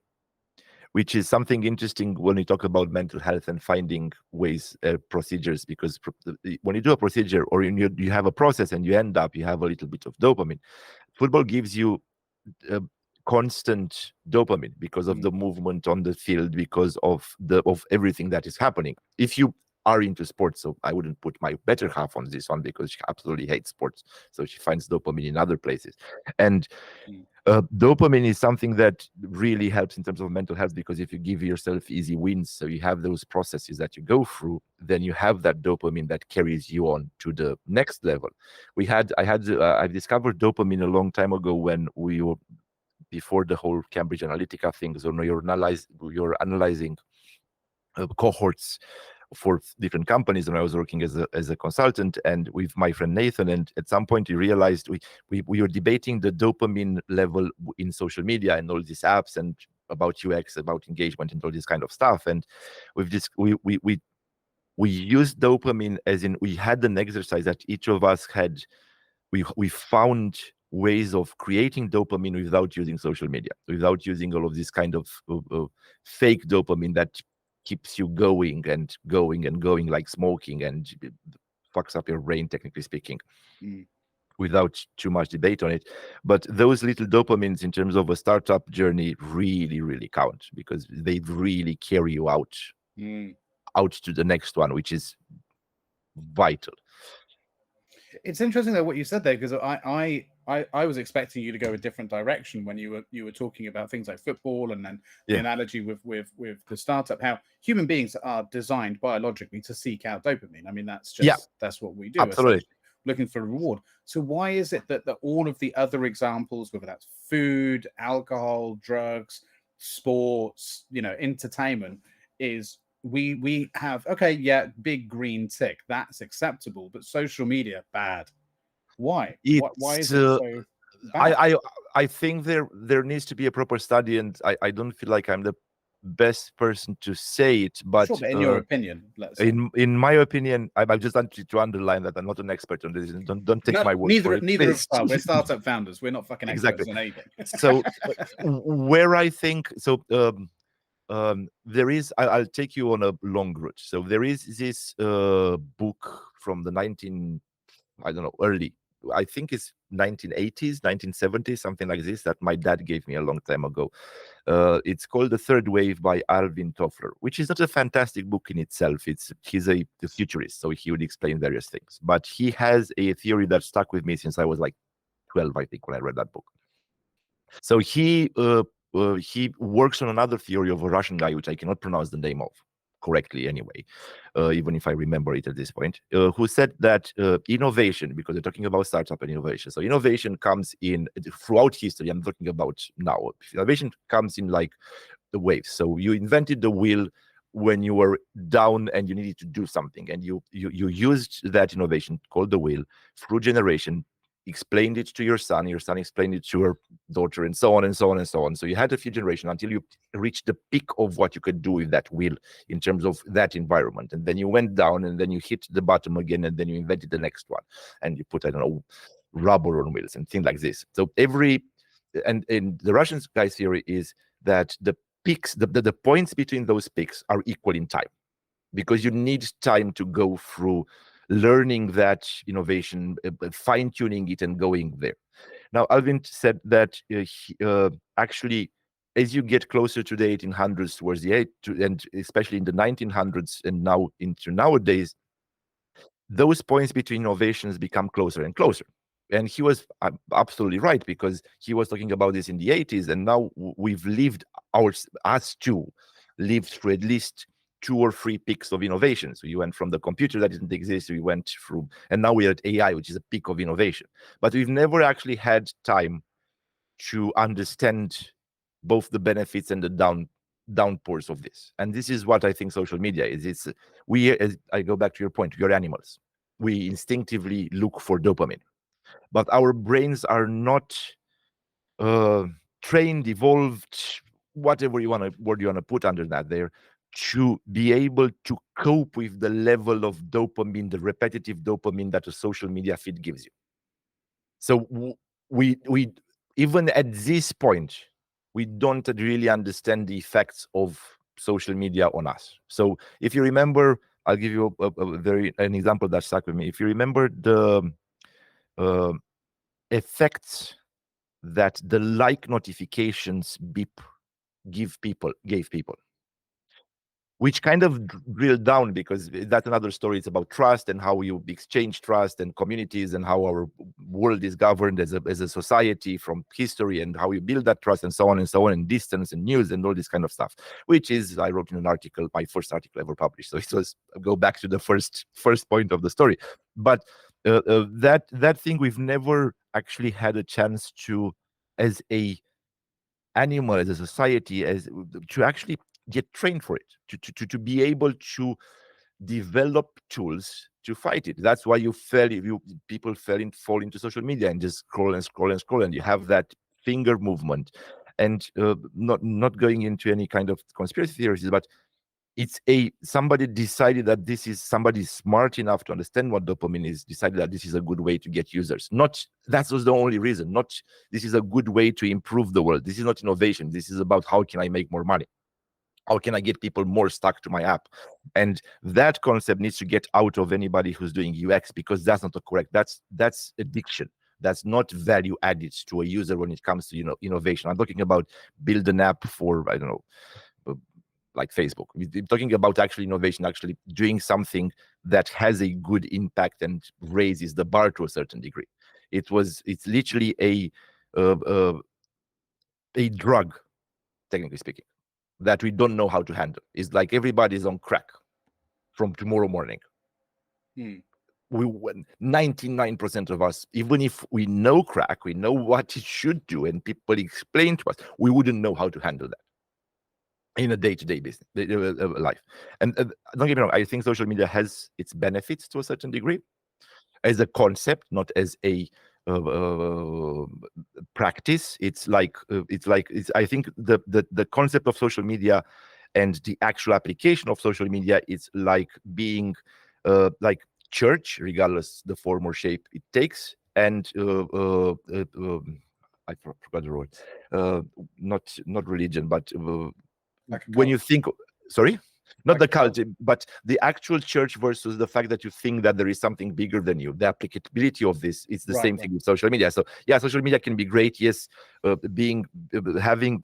which is something interesting when you talk about mental health and finding ways, procedures, because when you do a procedure, or you have a process and you end up, you have a little bit of dopamine. Football gives you constant dopamine because of the movement on the field, because of everything that is happening. If you are into sports, so I wouldn't put my better half on this one because she absolutely hates sports, so she finds dopamine in other places. And dopamine is something that really helps in terms of mental health, because if you give yourself easy wins, so you have those processes that you go through, then you have that dopamine that carries you on to the next level. I discovered dopamine a long time ago when we were before the whole Cambridge Analytica thing. So you're analyzing cohorts for different companies, and I was working as a consultant and with my friend Nathan, and at some point we realized we were debating the dopamine level in social media and all these apps, and about UX, about engagement, and all this kind of stuff. And with this we used dopamine, as in we had an exercise that each of us had. We found ways of creating dopamine without using social media, without using all of this kind of fake dopamine that keeps you going and going and going, like smoking, and fucks up your brain, technically speaking, without too much debate on it. But those little dopamines in terms of a startup journey really, really count, because they really carry you out to the next one, which is vital. It's interesting though what you said there, because I was expecting you to go a different direction when you were talking about things like football, and then the analogy with the startup, how human beings are designed biologically to seek out dopamine. I mean, that's what we do. Absolutely. Looking for a reward. So why is it that all of the other examples, whether that's food, alcohol, drugs, sports, entertainment, is we have, big green tick, that's acceptable, but social media, bad. Why is it so bad? I think there needs to be a proper study, and I don't feel like I'm the best person to say it, but sure, but in your opinion, let's say. in my opinion, I just want to underline that I'm not an expert on this. Don't take my word for it. Neither of us. We're startup founders. We're not fucking experts on anything. So where I think so. There is, I'll take you on a long route. So there is this book from the early, I think it's 1980s, 1970s, something like this, that my dad gave me a long time ago. It's called The Third Wave by Alvin Toffler, which is not a fantastic book in itself. He's a futurist, so he would explain various things. But he has a theory that stuck with me since I was like 12, I think, when I read that book. So he works on another theory of a Russian guy, which I cannot pronounce the name of correctly anyway, even if I remember it at this point, who said that innovation, because they're talking about startup and innovation, so innovation comes in throughout history. I'm talking about now. Innovation comes in like the waves. So you invented the wheel when you were down and you needed to do something, and you used that innovation called the wheel through generation, explained it to your son explained it to your daughter, and so on and so on and so on. So you had a few generations until you reached the peak of what you could do with that wheel in terms of that environment. And then you went down, and then you hit the bottom again, and then you invented the next one, and you put, I don't know, rubber on wheels and things like this. So and the Russian guy's theory is that the peaks, the points between those peaks are equal in time, because you need time to go through learning that innovation, fine-tuning it, and going there. Now, Alvin said that actually, as you get closer to the 1800s, towards the and especially in the 1900s, and now into nowadays, those points between innovations become closer and closer. And he was absolutely right, because he was talking about this in the 80s, and now we've lived, us too, lived through at least 2 or 3 peaks of innovation. So you went from the computer that didn't exist, we went through, and now we're at AI, which is a peak of innovation. But we've never actually had time to understand both the benefits and the downpours of this. And this is what I think social media is. As I go back to your point, we are animals. We instinctively look for dopamine, but our brains are not trained, evolved, whatever word you want to put under that there, to be able to cope with the level of dopamine, the repetitive dopamine that a social media feed gives you. So we even at this point, we don't really understand the effects of social media on us. So if you remember, I'll give you an example that stuck with me. If you remember the effects that the like notifications gave people, which kind of drilled down, because that's another story. It's about trust and how you exchange trust and communities and how our world is governed as a society from history, and how you build that trust and so on, and distance and news and all this kind of stuff, which is, I wrote in an article, my first article ever published. So it was, go back to the first point of the story. But that thing we've never actually had a chance to, as a animal, as a society, as to actually get trained for it, to be able to develop tools to fight it. That's why people fall into social media and just scroll and scroll and scroll, and you have that finger movement. And not going into any kind of conspiracy theories, but it's somebody decided that somebody smart enough to understand what dopamine is, decided that this is a good way to get users. Not that was the only reason. Not this is a good way to improve the world. This is not innovation. This is about how can I make more money? How can I get people more stuck to my app? And that concept needs to get out of anybody who's doing UX, because that's not correct. That's addiction. That's not value added to a user when it comes to innovation. I'm talking about build an app for, I don't know, like Facebook. We're talking about actually innovation, actually doing something that has a good impact and raises the bar to a certain degree. It's literally a drug, technically speaking, that we don't know how to handle. It's like everybody's on crack from tomorrow morning. 99% of us, even if we know crack, we know what it should do, and people explain to us, we wouldn't know how to handle that in a day-to-day business life. And don't get me wrong, I think social media has its benefits to a certain degree as a concept, not as a practice. I think the concept of social media and the actual application of social media is like being like church, regardless the form or shape it takes, and I forgot the word. Not religion, but when you think, sorry, not the cult, but the actual church versus the fact that you think that there is something bigger than you. The applicability of this, it's the same thing with social media. So yeah, social media can be great. Yes, having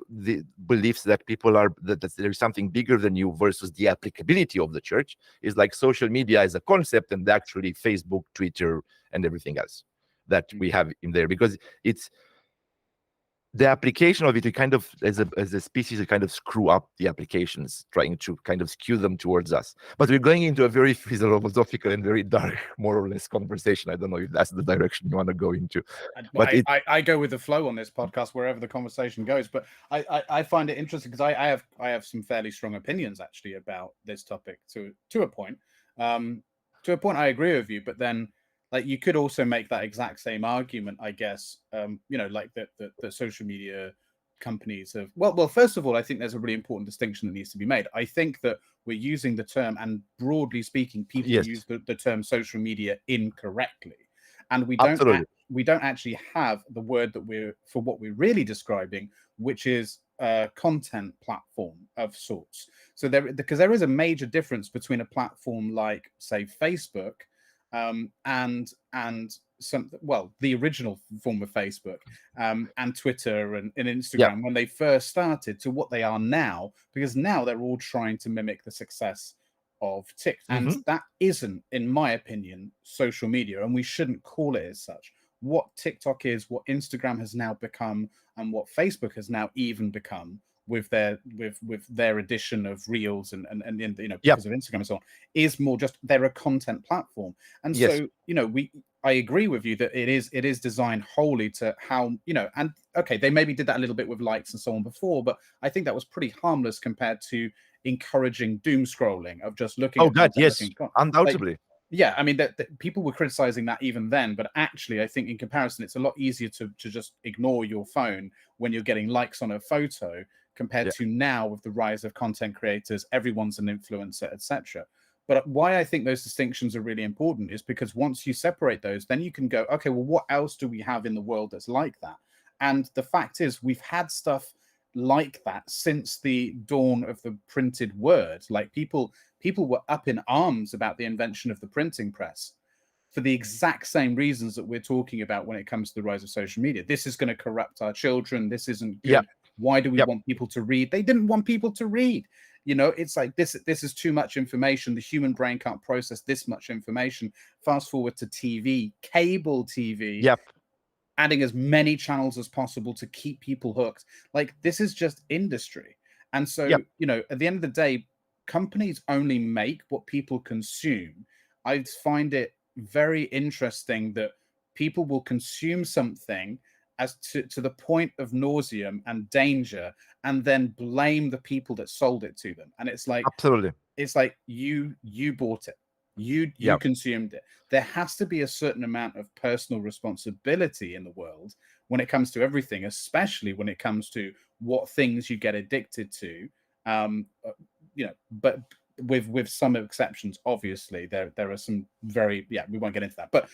the beliefs that people are that there is something bigger than you versus the applicability of the church is like social media as a concept, and actually Facebook, Twitter, and everything else that we have in there, because it's the application of it. We kind of, as a species, we kind of screw up the applications, trying to kind of skew them towards us. But we're going into a very philosophical and very dark, more or less, conversation. I don't know if that's the direction you want to go into. But I go with the flow on this podcast wherever the conversation goes. But I find it interesting because I have some fairly strong opinions actually about this topic to a point. To a point, I agree with you, but then, like, you could also make that exact same argument, I guess. Like the social media companies have. Well, first of all, I think there's a really important distinction that needs to be made. I think that we're using the term, and broadly speaking, people use the term social media incorrectly, and we don't actually have the word for what we're really describing, which is a content platform of sorts. So because there is a major difference between a platform like, say, Facebook, and the original form of Facebook, and Twitter and Instagram when they first started, to what they are now, because now they're all trying to mimic the success of TikTok, and that isn't, in my opinion, social media, and we shouldn't call it as such. What TikTok is, what Instagram has now become, and what Facebook has now even become with their addition of reels and because of Instagram and so on, is more just they're a content platform. And so I agree with you that it is designed wholly to how, and okay, they maybe did that a little bit with likes and so on before, but I think that was pretty harmless compared to encouraging doom scrolling of just looking. Oh God, yes, undoubtedly. Yeah, I mean, that people were criticizing that even then, but actually, I think in comparison, it's a lot easier to just ignore your phone when you're getting likes on a photo compared to now with the rise of content creators. Everyone's an influencer, etc. But why I think those distinctions are really important is because once you separate those, then you can go, okay, well, what else do we have in the world that's like that? And the fact is, we've had stuff like that since the dawn of the printed word. Like people were up in arms about the invention of the printing press. for the exact same reasons that we're talking about when it comes to the rise of social media. This is going to corrupt our children. This isn't good. Yeah. Why do we want people to read? They didn't want people to read. You know, it's like this is too much information. The human brain can't process this much information. Fast forward to TV, cable TV. Yep. Adding as many channels as possible to keep people hooked. Like, this is just industry. And so, you know, at the end of the day, companies only make what people consume. I find it very interesting that people will consume something as to the point of nauseum and danger, and then blame the people that sold it to them. And it's like, absolutely, it's like you bought it. You consumed it. There has to be a certain amount of personal responsibility in the world when it comes to everything, especially when it comes to what things you get addicted to. You know, but with some exceptions, obviously there are some very, we won't get into that, but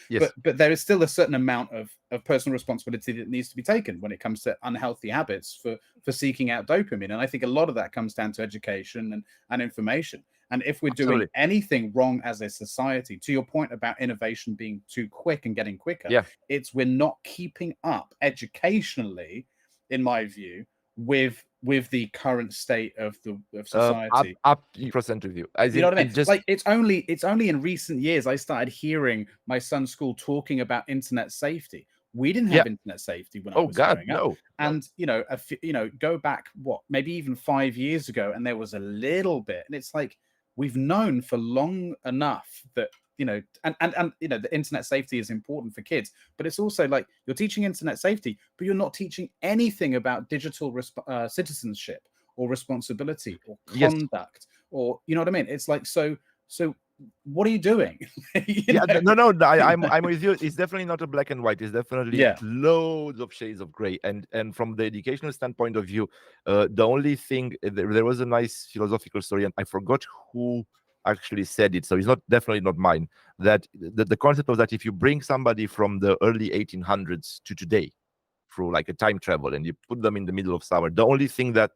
but there is still a certain amount of personal responsibility that needs to be taken when it comes to unhealthy habits for seeking out dopamine. And I think a lot of that comes down to education and information. And if we're doing anything wrong as a society, to your point about innovation being too quick and getting quicker, it's we're not keeping up educationally, in my view, with the current state of society. Up percent with you. You know what I mean? Like, it's only in recent years I started hearing my son's school talking about internet safety. We didn't have internet safety when I was growing up. And you know, go back maybe even 5 years ago, and there was a little bit, and it's like, we've known for long enough that, you know, and you know, the internet safety is important for kids, but it's also like, you're teaching internet safety, but you're not teaching anything about digital citizenship or responsibility or conduct, or, you know what I mean? It's like, so what are you doing? No, I'm with you. It's definitely not a black and white. It's definitely loads of shades of gray. And from the educational standpoint of view, the only thing, there was a nice philosophical story, and I forgot who actually said it, so it's definitely not mine, that the concept was that if you bring somebody from the early 1800s to today through like a time travel, and you put them in the middle of summer, the only thing that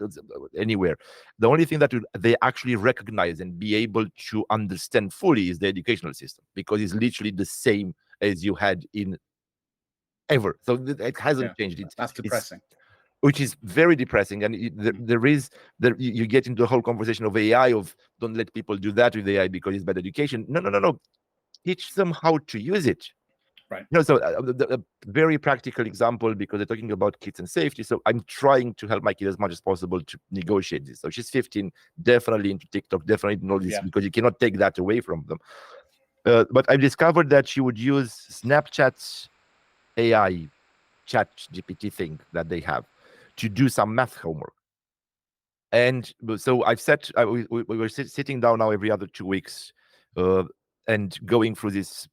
they actually recognize and be able to understand fully is the educational system, because it's literally the same as you had in ever. So it hasn't changed. That's depressing. Which is very depressing. And you get into the whole conversation of AI, of don't let people do that with AI because it's bad education. No. Teach them how to use it. Right. You know, so a very practical example, because they're talking about kids and safety. So I'm trying to help my kid as much as possible to negotiate this. So she's 15, definitely into TikTok, definitely into all this, because you cannot take that away from them. But I've discovered that she would use Snapchat's AI ChatGPT thing that they have to do some math homework. And so I've said, we were sitting down now every other 2 weeks and going through this.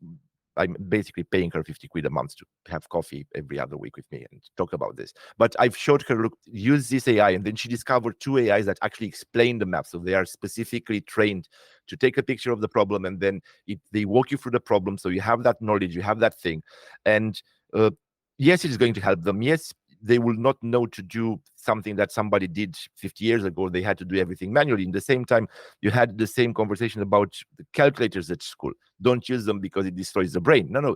I'm basically paying her 50 quid a month to have coffee every other week with me and talk about this. But I've showed her, look, use this AI. And then she discovered 2 AIs that actually explain the math. So they are specifically trained to take a picture of the problem, and then they walk you through the problem. So you have that knowledge, you have that thing. And yes, it is going to help them. Yes, they will not know to do something that somebody did 50 years ago. They had to do everything manually. In the same time, you had the same conversation about the calculators at school. Don't use them because it destroys the brain. No.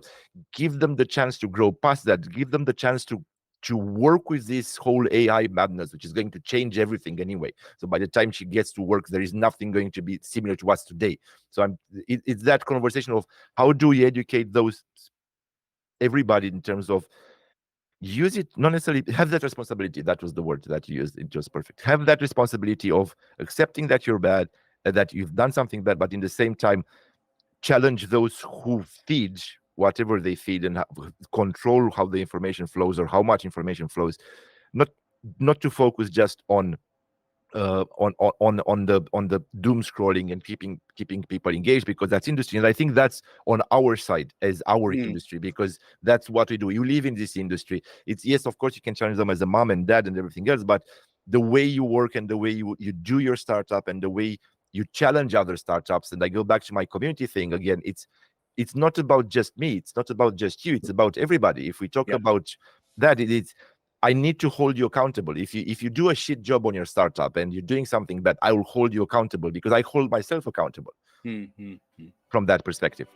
Give them the chance to grow past that. Give them the chance to work with this whole AI madness, which is going to change everything anyway. So by the time she gets to work, there is nothing going to be similar to us today. So it's that conversation of how do we educate everybody in terms of use it, not necessarily have that responsibility. That was the word that you used. It was perfect. Have that responsibility of accepting that you're bad, that you've done something bad, but in the same time, challenge those who feed whatever they feed, and control how the information flows or how much information flows. Not to focus just on the doom scrolling and keeping people engaged, because that's industry. And I think that's on our side as our industry, because that's what we do. You live in this industry. It's, yes, of course you can challenge them as a mom and dad and everything else, but the way you work and the way you do your startup and the way you challenge other startups, and I go back to my community thing again, it's not about just me, it's not about just you, it's about everybody. If we talk about that, it's I need to hold you accountable. If you do a shit job on your startup and you're doing something bad, I will hold you accountable, because I hold myself accountable from that perspective.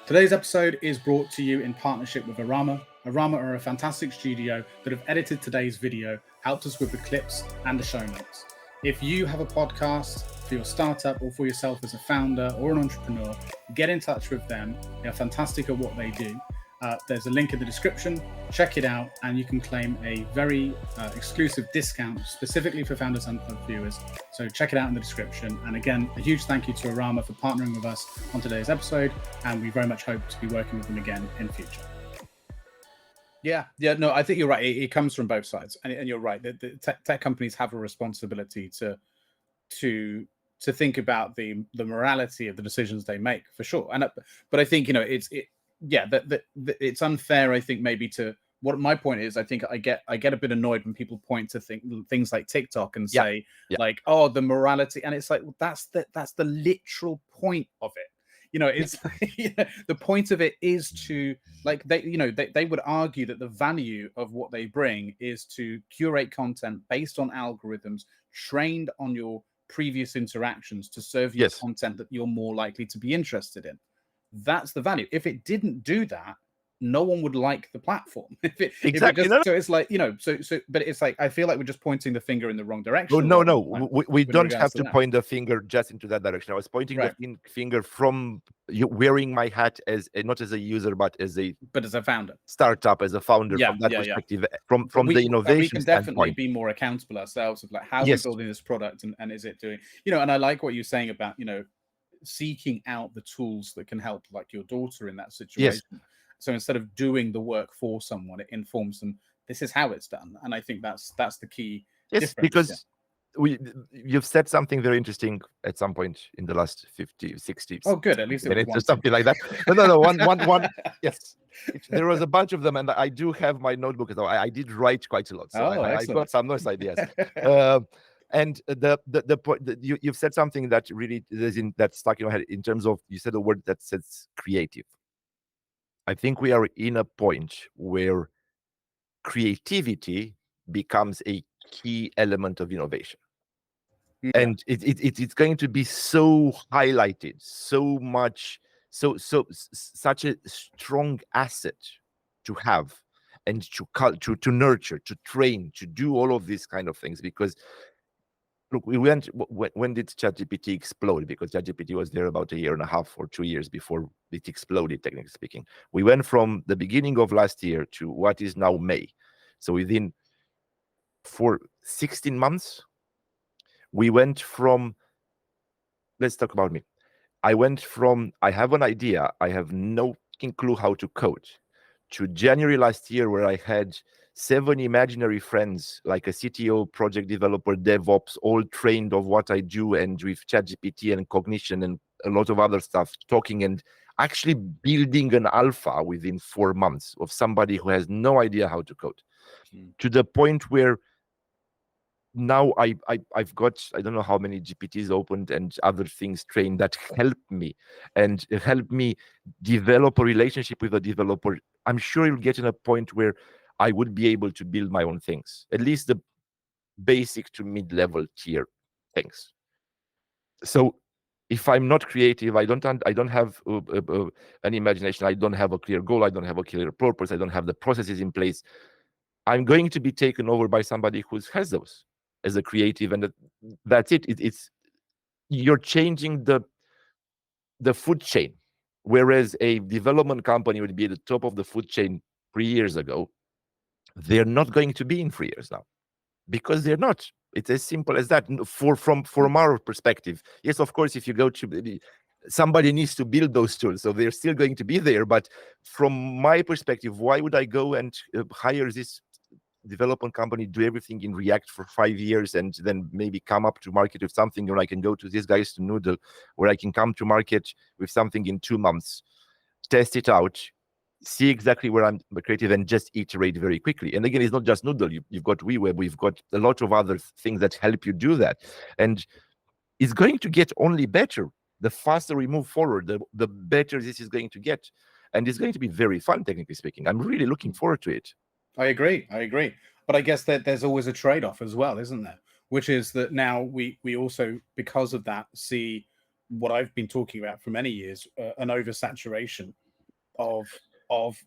Today's episode is brought to you in partnership with Arama. Arama are a fantastic studio that have edited today's video, helped us with the clips and the show notes. If you have a podcast for your startup or for yourself as a founder or an entrepreneur, get in touch with them. They are fantastic at what they do. There's a link in the description. Check it out, and you can claim a very exclusive discount specifically for Founders Unplugged viewers. So check it out in the description. And again, a huge thank you to Arama for partnering with us on today's episode, and we very much hope to be working with them again in future. Yeah, no, I think you're right. It comes from both sides, and you're right. The tech companies have a responsibility to think about the morality of the decisions they make, for sure. But I think it's unfair. I think maybe to what my point is. I think I get a bit annoyed when people point to things like TikTok and say like, oh, the morality, and it's like, well, that's the literal point of it. It's the point of it is to, like, they would argue that the value of what they bring is to curate content based on algorithms trained on your previous interactions to serve you content that you're more likely to be interested in. That's the value. If it didn't do that, no one would like the platform. So it's like, but it's like, I feel like we're just pointing the finger in the wrong direction. No. We don't have to point the finger just into that direction. I was pointing the finger from you wearing my hat as not as a user, but as a founder, startup, as a founder, from that perspective, from the innovation we can definitely be more accountable ourselves of like how we're building this product and is it doing, and I like what you're saying about, seeking out the tools that can help, like your daughter in that situation. So instead of doing the work for someone, it informs them, this is how it's done. And I think that's the key difference. Because you've said something very interesting at some point in the last 50, 60 Oh, good. At least minutes or something like that. No. One. Yes. There was a bunch of them, and I do have my notebook. So I did write quite a lot. So I got some nice ideas. And the point that you've said something that really that's stuck in my head in terms of, you said a word that says creative. I think we are in a point where creativity becomes a key element of innovation. And it's going to be so highlighted, so much, such a strong asset to have, and to nurture, to train, to do all of these kind of things. Because look, when did ChatGPT explode? Because ChatGPT was there about a year and a half or 2 years before it exploded, technically speaking. We went from the beginning of last year to what is now May. So within 16 months, we went from, let's talk about me. I went from, I have an idea, I have no clue how to code, to January last year, where I had 7 imaginary friends, like a CTO, project developer, DevOps, all trained of what I do, and with ChatGPT and Cognition and a lot of other stuff, talking and actually building an alpha within 4 months of somebody who has no idea how to code, to the point where now I've got, I don't know how many GPTs opened and other things trained that help me and help me develop a relationship with a developer. I'm sure you'll get in a point where I would be able to build my own things, at least the basic to mid-level tier things. So if I'm not creative, I don't have an imagination, I don't have a clear goal, I don't have a clear purpose, I don't have the processes in place, I'm going to be taken over by somebody who has those as a creative, and that's it. It's you're changing the food chain. Whereas a development company would be at the top of the food chain 3 years ago, they're not going to be in 3 years now, because they're not. It's as simple as that. From our perspective, yes, of course, if you go to somebody needs to build those tools, so they're still going to be there. But from my perspective, why would I go and hire this development company, do everything in React for 5 years, and then maybe come up to market with something, or I can go to these guys to Noodle, where I can come to market with something in 2 months, test it out, see exactly where I'm creative, and just iterate very quickly. And again, it's not just Noodle. You've got WeWeb, we've got a lot of other things that help you do that. And it's going to get only better. The faster we move forward, the better this is going to get. And it's going to be very fun, technically speaking. I'm really looking forward to it. I agree. But I guess that there's always a trade-off as well, isn't there? Which is that now we also, because of that, see what I've been talking about for many years, an oversaturation of of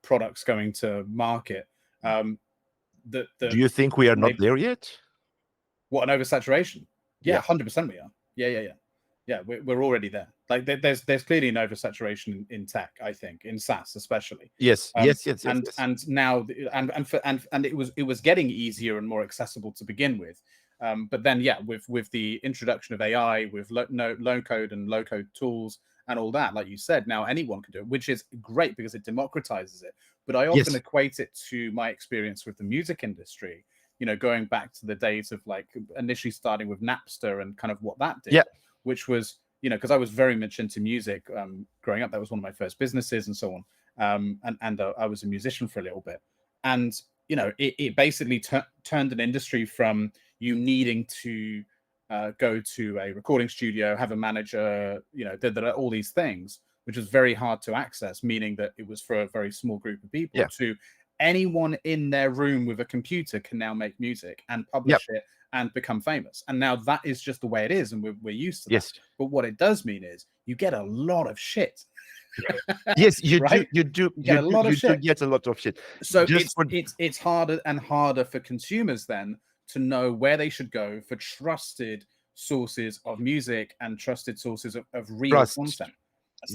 products going to market. Do you think we are not there yet? What, an oversaturation? Yeah, Yeah. 100% we are. Yeah, we're already there. Like there's clearly an oversaturation in tech, I think, in SaaS especially. Yes. And now and it was getting easier and more accessible to begin with. But then with the introduction of AI, with low code and low code tools and all that, like you said, now anyone can do it, which is great because it democratizes it. But I often equate it to my experience with the music industry, going back to the days of like initially starting with Napster and kind of what that did, which was, because I was very much into music growing up. That was one of my first businesses and so on. And I was a musician for a little bit. And, it basically turned an industry from you needing to go to a recording studio, have a manager, all these things, which was very hard to access, meaning that it was for a very small group of people, to anyone in their room with a computer can now make music and publish it and become famous. And now that is just the way it is, and we're used to that. But what it does mean is you get a lot of shit. Yes, you right? do. You get a lot of shit. Get a lot of shit. So it's harder and harder for consumers then to know where they should go for trusted sources of music and trusted sources of real content.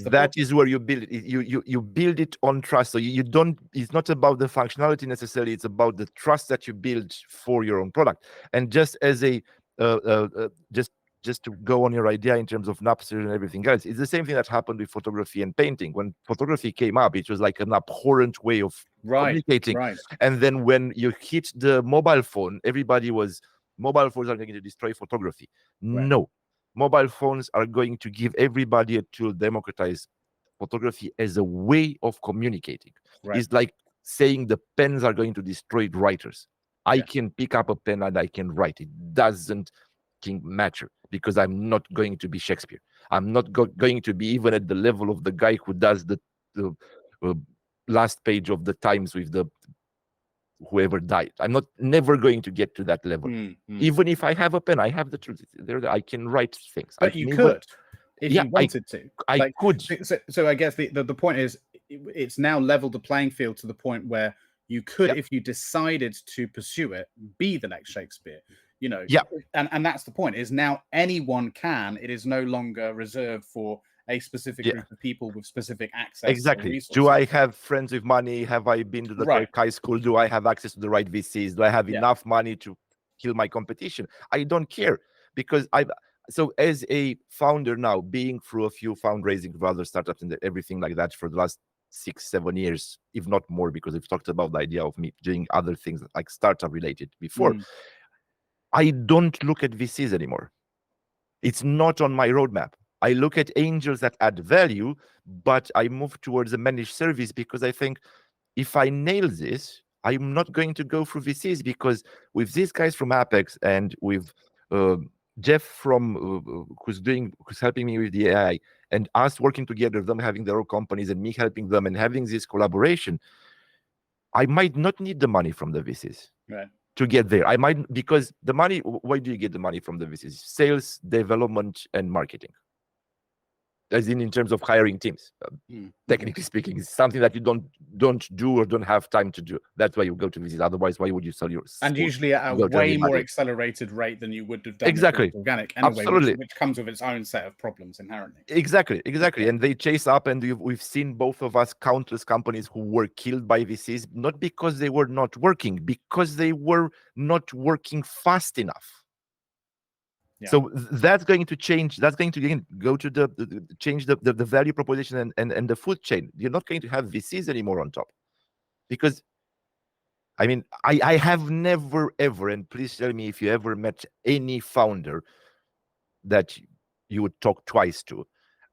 That is where you build it. You build it on trust. So you don't. It's not about the functionality necessarily. It's about the trust that you build for your own product. And just as a just to go on your idea in terms of Napster and everything else, it's the same thing that happened with photography and painting. When photography came up, it was like an abhorrent way of communicating. Right. And then when you hit the mobile phone, everybody was, mobile phones are going to destroy photography. Right. No. Mobile phones are going to give everybody a tool, democratize photography as a way of communicating. Right. It's like saying the pens are going to destroy writers. I can pick up a pen and I can write. It doesn't matter because I'm not going to be Shakespeare. I'm not going to be even at the level of the guy who does the last page of the Times with the whoever died. I'm never going to get to that level. Even if I have a pen, I have the truth. I can write things. But you could, if you wanted to. I could. So I guess the point is, it's now leveled the playing field to the point where you could, if you decided to pursue it, be the next Shakespeare. And that's the point, is now anyone can. It is no longer reserved for a specific group of people with specific access. Exactly. Do I have friends with money? Have I been to the high school? Do I have access to the right VCs? Do I have enough money to kill my competition? I don't care, because so as a founder now, being through a few fundraising for other startups and everything like that for the last 6-7 years, if not more, because we've talked about the idea of me doing other things like startup related before. I don't look at VCs anymore. It's not on my roadmap. I look at angels that add value, but I move towards a managed service because I think if I nail this, I'm not going to go through VCs, because with these guys from Apex and with Jeff from who's helping me with the AI, and us working together, them having their own companies and me helping them and having this collaboration, I might not need the money from the VCs. Right. To get there. I might, because the money, why do you get the money from the VCs? Sales, development, and marketing. As in terms of hiring teams, technically speaking, it's something that you don't do or don't have time to do. That's why you go to VCs. Otherwise, why would you sell your school? And usually at a way more accelerated rate than you would have done organic anyway, absolutely, which comes with its own set of problems inherently. Exactly. And they chase up, and we've seen both of us countless companies who were killed by VCs, not because they were not working, because they were not working fast enough. So that's going to change. That's going to go to change the value proposition and the food chain. You're not going to have VCs anymore on top, because I mean, I have never ever, and please tell me if you ever met any founder that you would talk twice to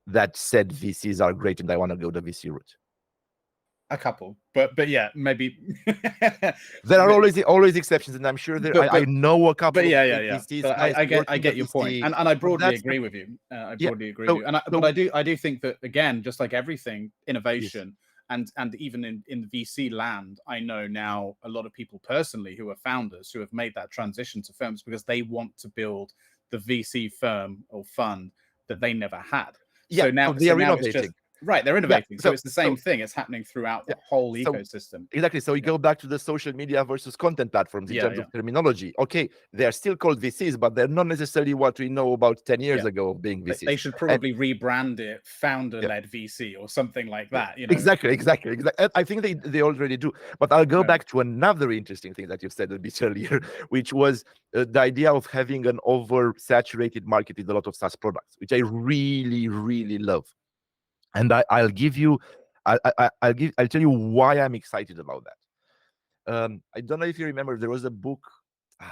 that said VCs are great and I want to go the VC route. A couple, but yeah, maybe there are always exceptions, and I'm sure I know a couple. But I get your point, and I broadly agree with you. I broadly agree with you, but I do think that, again, just like everything, innovation, and even in the VC land, I know now a lot of people personally who are founders who have made that transition to firms because they want to build the VC firm or fund that they never had. Yeah, so now they are innovating. Right, they're innovating. So it's the same so thing. It's happening throughout the whole So- ecosystem. Exactly. So we go back to the social media versus content platforms in terms of terminology. Okay, they are still called VCs, but they're not necessarily what we know about 10 years ago of being VCs. They should probably rebrand it founder-led VC or something like that. You know? Exactly. I think they already do. But I'll go back to another interesting thing that you said a bit earlier, which was the idea of having an oversaturated market with a lot of SaaS products, which I really, really love. And I'll give you, I'll tell you why I'm excited about that. I don't know if you remember, there was a book. I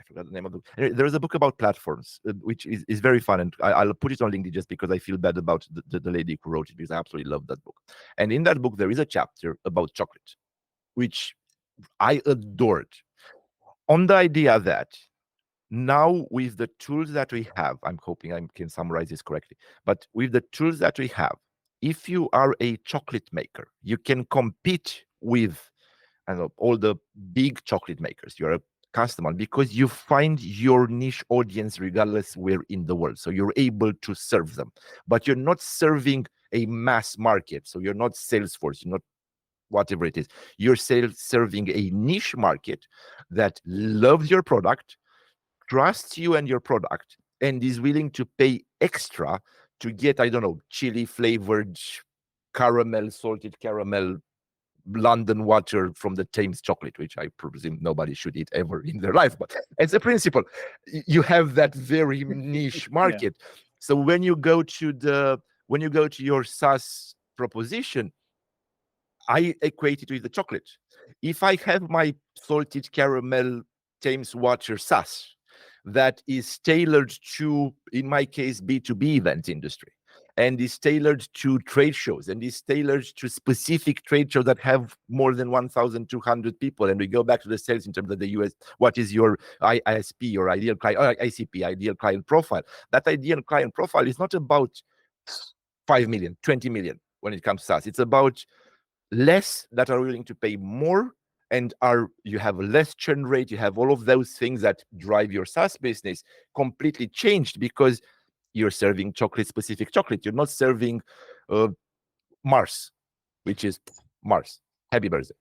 forgot the name of the book. There was a book about platforms, which is very fun, and I'll put it on LinkedIn just because I feel bad about the lady who wrote it, because I absolutely love that book. And in that book, there is a chapter about chocolate, which I adored, on the idea that now with the tools that we have, I'm hoping I can summarize this correctly, but with the tools that we have, if you are a chocolate maker, you can compete with all the big chocolate makers. You're a customer because you find your niche audience regardless where in the world. So you're able to serve them, but you're not serving a mass market. So you're not Salesforce, you're not whatever it is. You're serving a niche market that loves your product, trusts you and your product, and is willing to pay extra to get, I don't know, chili flavored caramel, salted caramel, London water from the Thames chocolate, which I presume nobody should eat ever in their life. But as a principle, you have that very niche market. So when you go to your SaaS proposition, I equate it with the chocolate. If I have my salted caramel Thames water SaaS that is tailored to, in my case, B2B event industry, and is tailored to trade shows, and is tailored to specific trade shows that have more than 1,200 people. And we go back to the sales in terms of the US, what is your ISP, your ideal client, ICP, ideal client profile? That ideal client profile is not about 5 million, 20 million when it comes to SaaS. It's about less that are willing to pay more, and you have a less churn rate. You have all of those things that drive your SaaS business completely changed, because you're serving specific chocolate. You're not serving Mars, which is Mars. Happy birthday.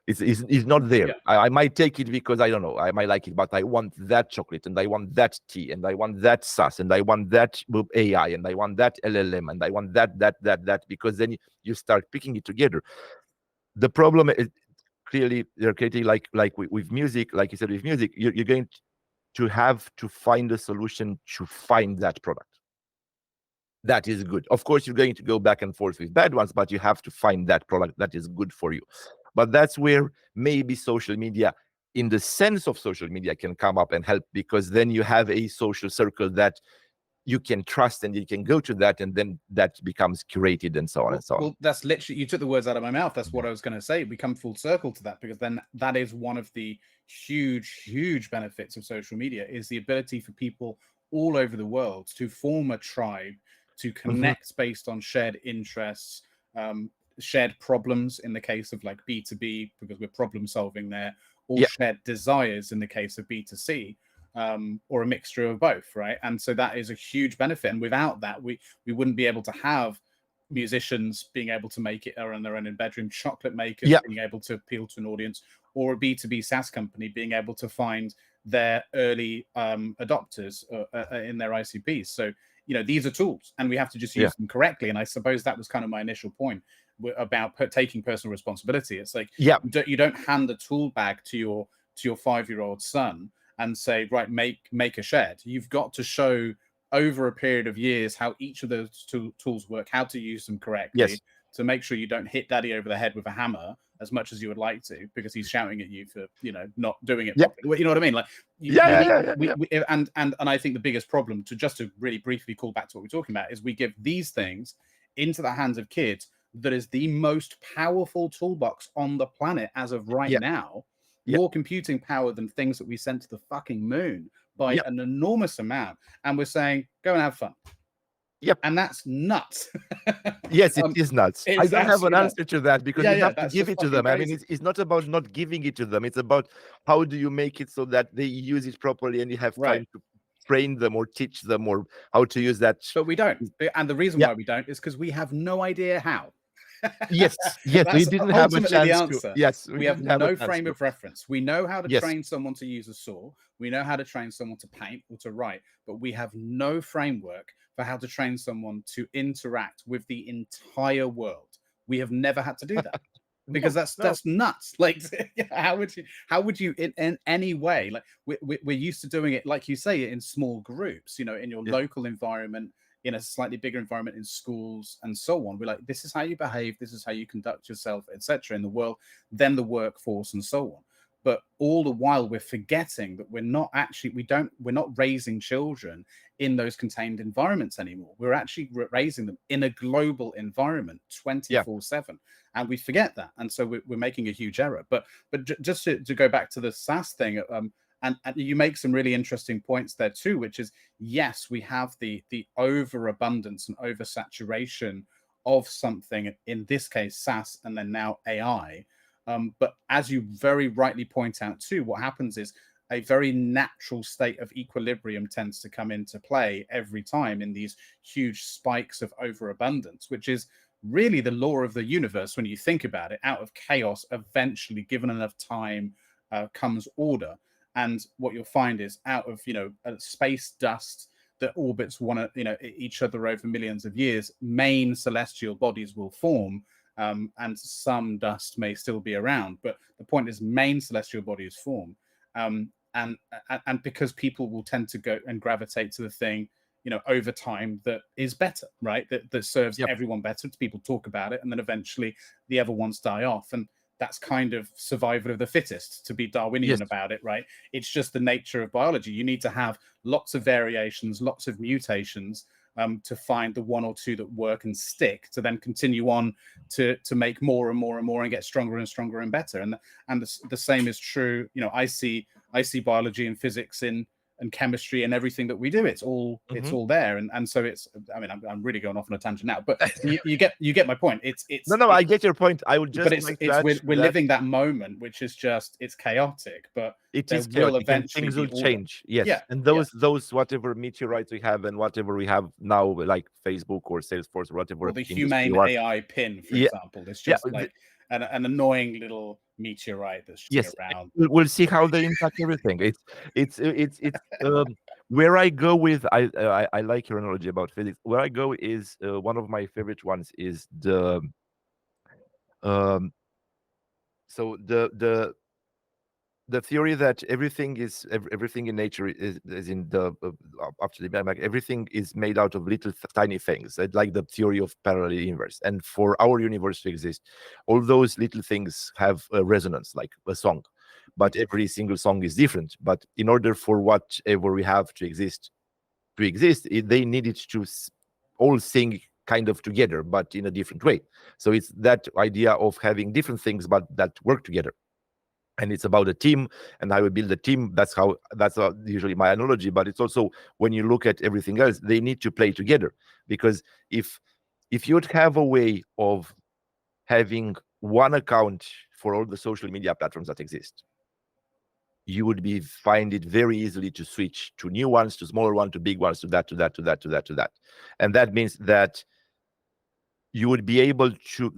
It's not there. I might take it because I don't know, I might like it, but I want that chocolate, and I want that tea, and I want that SaaS, and I want that AI, and I want that LLM, and I want that, because then you start picking it together. The problem is clearly they're creating like with music, like you said, with music, you're going to have to find a solution to find that product that is good. Of course, you're going to go back and forth with bad ones, but you have to find that product that is good for you. But that's where maybe social media, in the sense of social media, can come up and help, because then you have a social circle that you can trust, and you can go to that, and then that becomes curated, and so on and so on. Well, that's literally, you took the words out of my mouth. That's what I was going to say. We come full circle to that, because then that is one of the huge benefits of social media, is the ability for people all over the world to form a tribe, to connect based on shared interests, shared problems in the case of like B2B, because we're problem solving there, or shared desires in the case of B2C. Or a mixture of both, right? And so that is a huge benefit. And without that, we wouldn't be able to have musicians being able to make it on their own in bedroom, chocolate makers being able to appeal to an audience, or a B2B SaaS company being able to find their early adopters in their ICPs. So, you know, these are tools, and we have to just use them correctly. And I suppose that was kind of my initial point about taking personal responsibility. It's like, you don't hand the tool bag to your 5-year-old son and say, right, make a shed. You've got to show over a period of years how each of those tools work, how to use them correctly, to make sure you don't hit daddy over the head with a hammer as much as you would like to, because he's shouting at you for, you know, not doing it properly. You know what I mean? Like, and I think the biggest problem, to really briefly call back to what we're talking about, is we give these things into the hands of kids that is the most powerful toolbox on the planet as of right now. More computing power than things that we sent to the fucking moon by an enormous amount. And we're saying, go and have fun. And that's nuts. Yes, it is nuts. I don't have an answer to that, because you have to give it to them. Crazy. I mean, it's not about not giving it to them. It's about how do you make it so that they use it properly, and you have time to train them or teach them or how to use that. But we don't. And the reason why we don't is because we have no idea how. Yes, we didn't have a chance the answer. to. Yes, we have no frame of reference. We know how to train someone to use a saw. We know how to train someone to paint or to write, but we have no framework for how to train someone to interact with the entire world. We have never had to do that. Because that's nuts. Like, how would you in any way, like we're used to doing it, like you say, in small groups, you know, in your local environment, in a slightly bigger environment, in schools and so on. We're like, this is how you behave, this is how you conduct yourself, etc. in the world, then the workforce and so on. But all the while we're forgetting that we're not raising children in those contained environments anymore. We're actually raising them in a global environment 24/7. And we forget that. And so we're making a huge error. But just to go back to the SaaS thing, and you make some really interesting points there too, which is, yes, we have the overabundance and oversaturation of something, in this case, SaaS, and then now AI. But as you very rightly point out too, what happens is a very natural state of equilibrium tends to come into play every time in these huge spikes of overabundance, which is really the law of the universe. When you think about it, out of chaos, eventually, given enough time, comes order. And what you'll find is, out of space dust that orbits each other over millions of years, main celestial bodies will form. And some dust may still be around, but the point is, main celestial bodies form, and because people will tend to go and gravitate to the thing, over time, that is better, right? That serves everyone better. People talk about it, and then eventually the other ones die off, and that's kind of survival of the fittest, to be Darwinian about it, right? It's just the nature of biology. You need to have lots of variations, lots of mutations, to find the one or two that work and stick, to then continue on to make more and more and more and get stronger and stronger and better. And the same is true. I see biology and physics and chemistry and everything that we do. It's all there. And so it's, I mean, I'm really going off on a tangent now, but you get my point. It's no, I get your point. I would just, but we're living that moment, which is just, it's chaotic, but it is chaotic, and things will change. Yes. And those whatever meteorites we have and whatever we have now, like Facebook or Salesforce or whatever, or the humane AI pin, for example, it's just like an annoying little meteorite that's just around. We'll see how they impact everything. It's where I go with, I like your analogy about physics. Where I go is, one of my favorite ones is the theory that everything in nature is in the after the Big Bang, everything is made out of little tiny things, like the theory of parallel universe. And for our universe to exist, all those little things have a resonance, like a song, but every single song is different. But in order for whatever we have to exist, they needed to all sing kind of together, but in a different way. So it's that idea of having different things, but that work together. And it's about a team, and how we build a team. That's usually my analogy. But it's also, when you look at everything else, they need to play together. Because if you'd have a way of having one account for all the social media platforms that exist, you would find it very easily to switch to new ones, to smaller ones, to big ones, to that. And that means that you would be able to,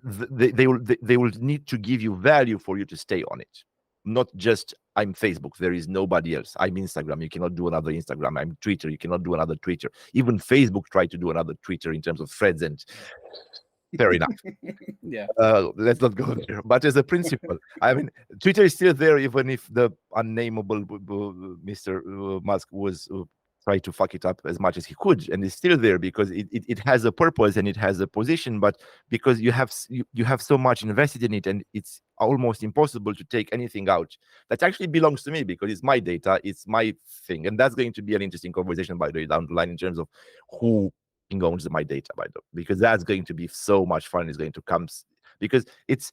they will need to give you value for you to stay on it. Not just, I'm Facebook, there is nobody else. I'm Instagram, you cannot do another Instagram. I'm Twitter, you cannot do another Twitter. Even Facebook tried to do another Twitter in terms of threads, and fair enough. Let's not go there. But as a principle, I mean, Twitter is still there, even if the unnameable Mr. Musk was try to fuck it up as much as he could, and it's still there because it has a purpose and it has a position. But because you have so much invested in it, and it's almost impossible to take anything out that actually belongs to me, because it's my data, it's my thing. And that's going to be an interesting conversation, by the way, down the line, in terms of who owns my data, by the way, because that's going to be so much fun. It's going to come, because it's,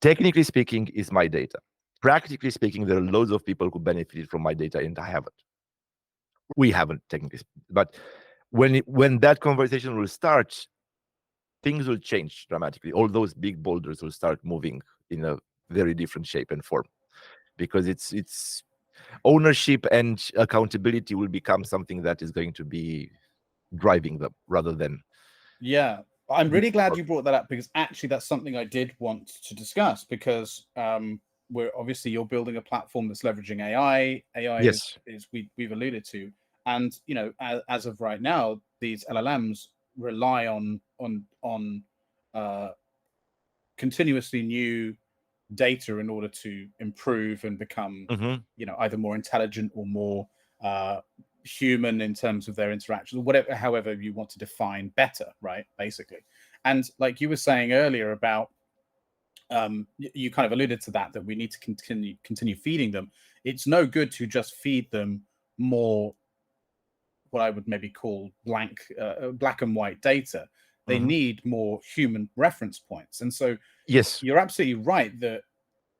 technically speaking, is my data. Practically speaking, there are loads of people who benefited from my data, and I haven't. We haven't, technically, but when that conversation will start, things will change dramatically. All those big boulders will start moving in a very different shape and form, because it's ownership and accountability will become something that is going to be driving them rather than. Yeah, I'm really glad you brought that up, because actually that's something I did want to discuss, because we're obviously, you're building a platform that's leveraging AI. AI Yes. is we've alluded to, and you know, as of right now, these LLMs rely on continuously new data in order to improve and become, you know, either more intelligent or more human in terms of their interactions, or whatever, however you want to define better, right? Basically. And like you were saying earlier about, you kind of alluded to that we need to continue feeding them. It's no good to just feed them more, what I would maybe call black and white data. They need more human reference points. And so yes, you're absolutely right that,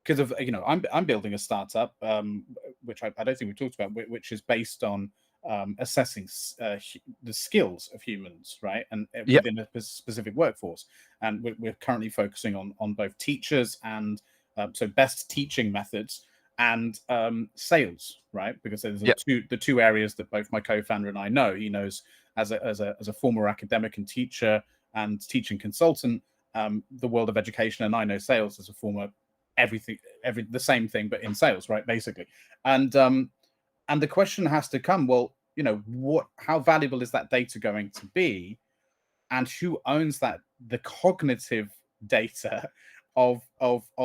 because of, you know, I'm building a startup, which I don't think we talked about, which is based on assessing the skills of humans, right? And within a specific workforce. And we're currently focusing on both teachers and so best teaching methods and sales, right? Because there's the two areas that both my co-founder and I know. He knows as a former academic and teacher and teaching consultant, the world of education, and I know sales as a former the same thing, but in sales, right? Basically. And the question has to come, well, you know, how valuable is that data going to be, and who owns the cognitive data of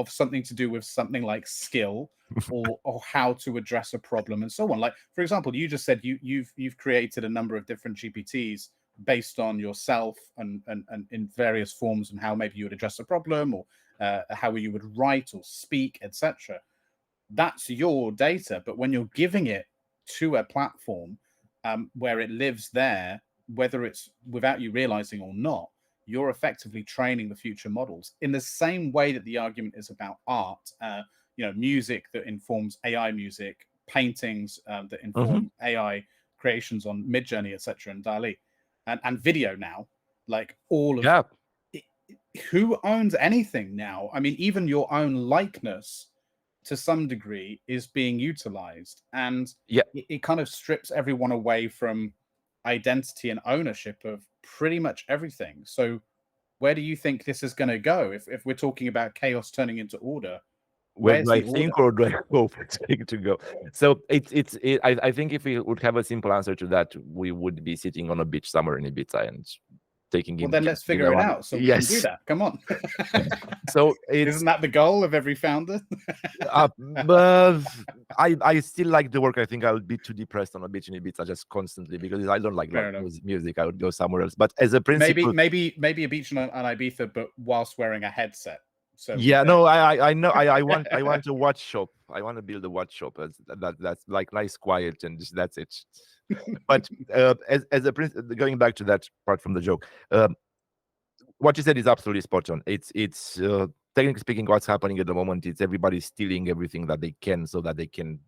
something to do with something like skill or how to address a problem and so on. Like, for example, you just said you've created a number of different GPTs based on yourself and in various forms, and how maybe you would address a problem, or how you would write or speak, etc. That's your data. But when you're giving it to a platform where it lives there, whether it's without you realizing or not, you're effectively training the future models in the same way that the argument is about art, you know, music that informs AI music, paintings that inform AI creations on Midjourney, etc., and DALL-E, and video now, like all of who owns anything now? I mean, even your own likeness to some degree is being utilized, and it kind of strips everyone away from identity and ownership of pretty much everything. So where do you think this is going to go if we're talking about chaos turning into order? Where do I think, or do I hope it's going to go? So I think if we would have a simple answer to that, we would be sitting on a beach somewhere in Ibiza and taking. Well, then let's figure it out. So we can do that. Come on. So isn't that the goal of every founder? But I still like the work. I think I would be too depressed on a beach in Ibiza just constantly, because I don't like music. I would go somewhere else. But as a principle, maybe a beach on Ibiza, but whilst wearing a headset. So no, I know. I want a watch shop. I want to build a watch shop. That's like nice, quiet, and that's it. But as a principle, going back to that part from the joke, what you said is absolutely spot on. It's technically speaking, what's happening at the moment is everybody's stealing everything that they can so that they can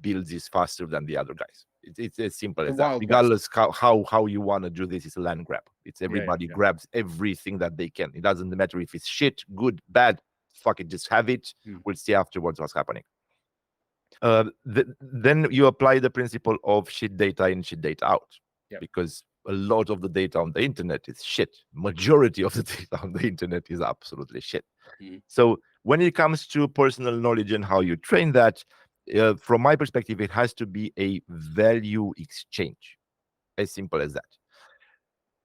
build this faster than the other guys. It's as simple as that. Regardless how you want to do this, it's a land grab. It's everybody grabs everything that they can. It doesn't matter if it's shit, good, bad. Fuck it, just have it. We'll see afterwards what's happening. Then you apply the principle of shit data in, shit data out, because a lot of the data on the internet is shit. Majority of the data on the internet is absolutely shit. So when it comes to personal knowledge and how you train that, from my perspective, it has to be a value exchange. As simple as that.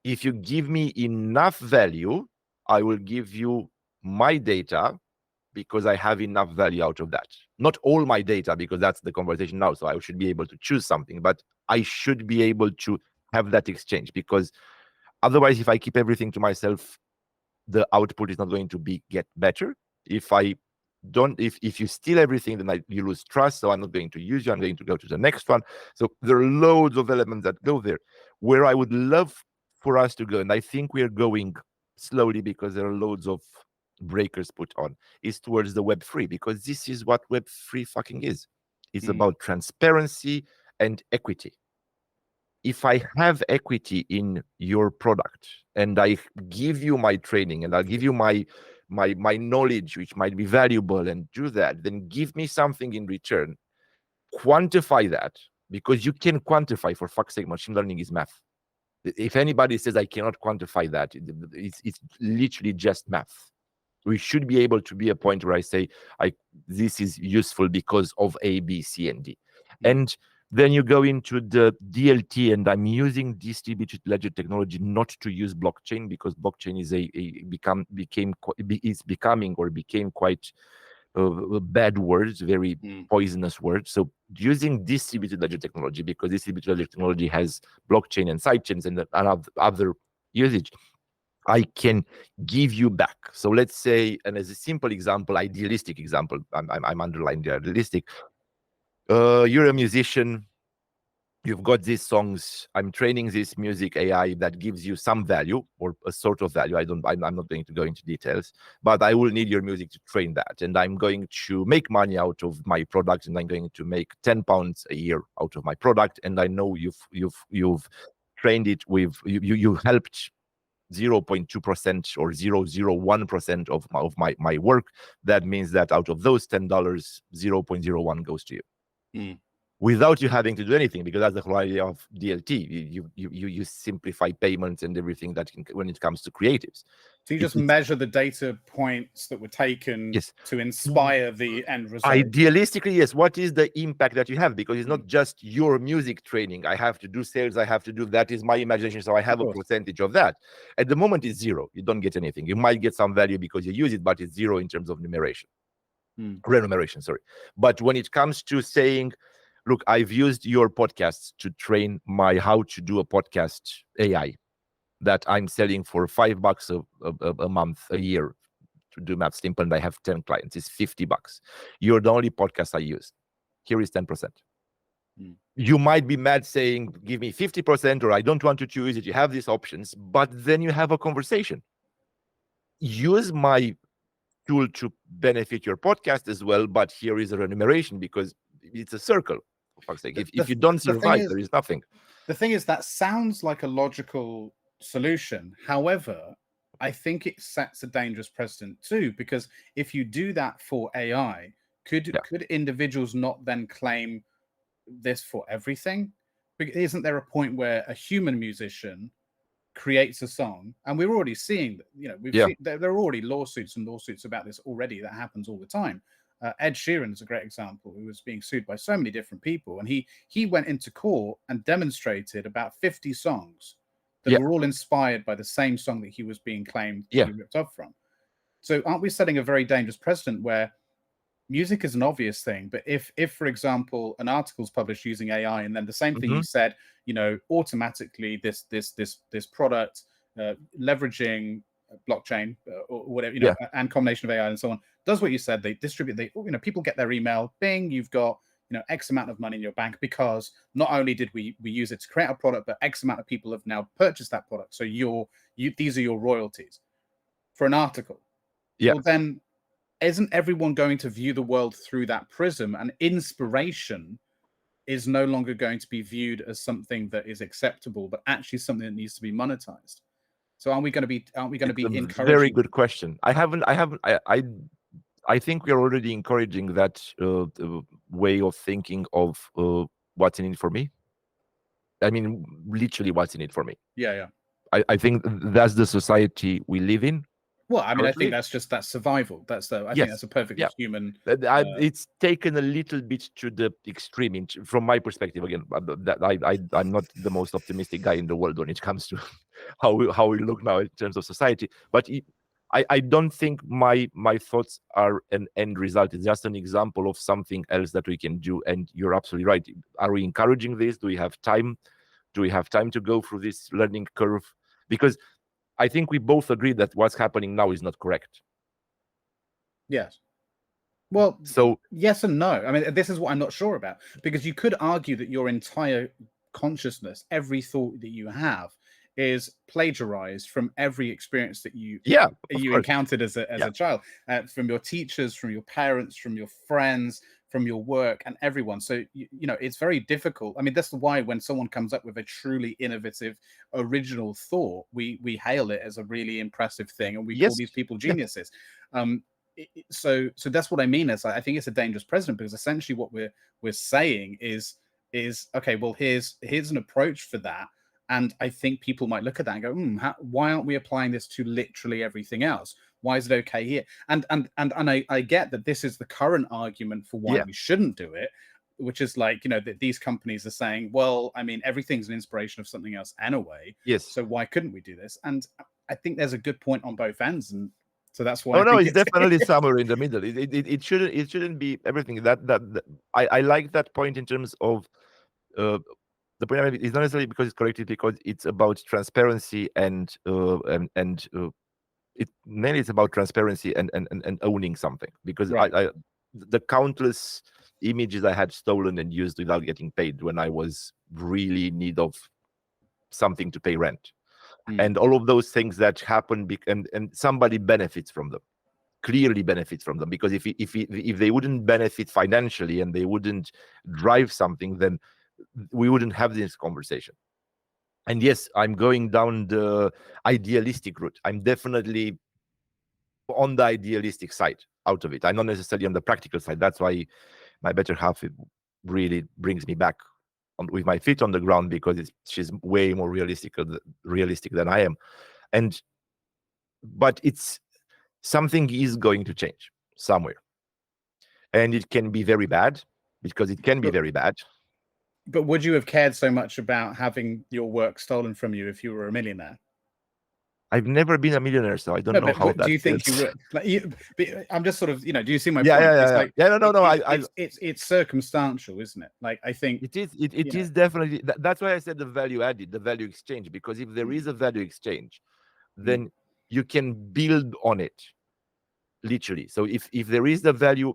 If you give me enough value, I will give you my data, because I have enough value out of that. Not all my data, because that's the conversation now. So I should be able to choose something, but I should be able to have that exchange, because otherwise, if I keep everything to myself, the output is not going to get better. If you steal everything, then you lose trust. So I'm not going to use you. I'm going to go to the next one. So there are loads of elements that go there. Where I would love for us to go, and I think we are going slowly because there are loads of breakers put on, is towards the Web3, because this is what Web3 fucking is. It's about transparency and equity. If I have equity in your product and I give you my training and I'll give you my knowledge, which might be valuable, and do that, then give me something in return. quantify that, because you can quantify, for fuck's sake, machine learning is math. If anybody says I cannot quantify that, it's literally just math. We should be able to be a point where I say, this is useful because of A, B, C, and D. And then you go into the DLT, and I'm using distributed ledger technology not to use blockchain, because blockchain is became quite bad words, very poisonous words. So using distributed ledger technology, because distributed ledger technology has blockchain and sidechains and other usage, I can give you back. So let's say, and as a simple example, idealistic example, I'm underlining the idealistic. You're a musician. You've got these songs. I'm training this music AI that gives you some value, or a sort of value. I'm not going to go into details, but I will need your music to train that. And I'm going to make money out of my product, and I'm going to make £10 a year out of my product. And I know you've trained it with, you helped 0.2% or 0.01% of my work. That means that out of those $10, 0.01 goes to you. Without you having to do anything, because that's the whole idea of DLT. You simplify payments and everything when it comes to creatives. So you just measure the data points that were taken to inspire the end result. Idealistically, yes. What is the impact that you have? Because it's not just your music training. I have to do sales. I have to do that. Is my imagination. So I have a percentage of that. At the moment, it's zero. You don't get anything. You might get some value because you use it, but it's zero in terms of remuneration. Sorry. But when it comes to saying, look, I've used your podcasts to train my how to do a podcast AI that I'm selling for $5 a month, a year, to do math simple, and I have 10 clients. It's $50. You're the only podcast I use. Here is 10%. You might be mad saying, give me 50%, or I don't want you to use it. You have these options, but then you have a conversation. Use my tool to benefit your podcast as well, but here is a remuneration, because it's a circle. For fuck's sake. If you don't survive, there is nothing. The thing is, that sounds like a logical solution. However, I think it sets a dangerous precedent too, because if you do that for AI, could individuals not then claim this for everything? Isn't there a point where a human musician creates a song, and we're already seeing that, there are already lawsuits about this already. That happens all the time. Ed Sheeran is a great example, who was being sued by so many different people, and he went into court and demonstrated about 50 songs that were all inspired by the same song that he was being claimed to be ripped off from. So aren't we setting a very dangerous precedent where music is an obvious thing, but if for example an article is published using AI, and then the same thing you said, automatically this product leveraging blockchain or whatever, and combination of AI and so on, does what you said. They distribute, people get their email, bing, you've got X amount of money in your bank, because not only did we use it to create a product, but X amount of people have now purchased that product. So these are your royalties for an article. Well, then isn't everyone going to view the world through that prism, and inspiration is no longer going to be viewed as something that is acceptable, but actually something that needs to be monetized? So aren't we going to be encouraging? Very good question. I think we are already encouraging that way of thinking of what's in it for me. I mean, literally, what's in it for me. Yeah. I think that's the society we live in. Well, I mean, I think that's survival. I think that's a perfectly human. It's taken a little bit to the extreme, from my perspective. Again, I'm not the most optimistic guy in the world when it comes to how we look now in terms of society. But I don't think my thoughts are an end result. It's just an example of something else that we can do. And you're absolutely right. Are we encouraging this? Do we have time? Do we have time to go through this learning curve? Because I think we both agree that what's happening now is not correct. Yes. Well, so yes and no. I mean, this is what I'm not sure about, because you could argue that your entire consciousness, every thought that you have, is plagiarized from every experience that you encountered as a child, from your teachers, from your parents, from your friends, from your work, and everyone. So it's very difficult. I mean, that's why when someone comes up with a truly innovative, original thought, we hail it as a really impressive thing, and we call these people geniuses. so that's what I mean. Is I think it's a dangerous precedent, because essentially what we're saying is okay, well, here's an approach for that, and I think people might look at that and go, why aren't we applying this to literally everything else? Why is it okay here? And I get that this is the current argument for why we shouldn't do it, which is like, that these companies are saying, well, I mean, everything's an inspiration of something else anyway. Yes. So why couldn't we do this? And I think there's a good point on both ends, and so that's why. Oh no, it's definitely somewhere in the middle. It shouldn't be everything. I like that point in terms of the point. I mean, it's not necessarily because it's correct, because it's about transparency and it mainly it's about transparency and owning something. Because the countless images I had stolen and used without getting paid when I was really in need of something to pay rent. And all of those things that happen, and somebody benefits from them, clearly benefits from them, because if they wouldn't benefit financially and they wouldn't drive something, then we wouldn't have this conversation. And yes, I'm going down the idealistic route. I'm definitely on the idealistic side out of it. I'm not necessarily on the practical side. That's why my better half really brings me back with my feet on the ground, because she's way more realistic than I am. But something is going to change somewhere, and it can be very bad, because it can be very bad. But would you have cared so much about having your work stolen from you if you were a millionaire? I've never been a millionaire, so I don't know how that. Do you think you would? Like, I'm just sort of, do you see my point? Yeah. It's circumstantial, isn't it? Like, I think it is definitely. That's why I said the value added, the value exchange, because if there is a value exchange, then you can build on it, literally. So if there is the value.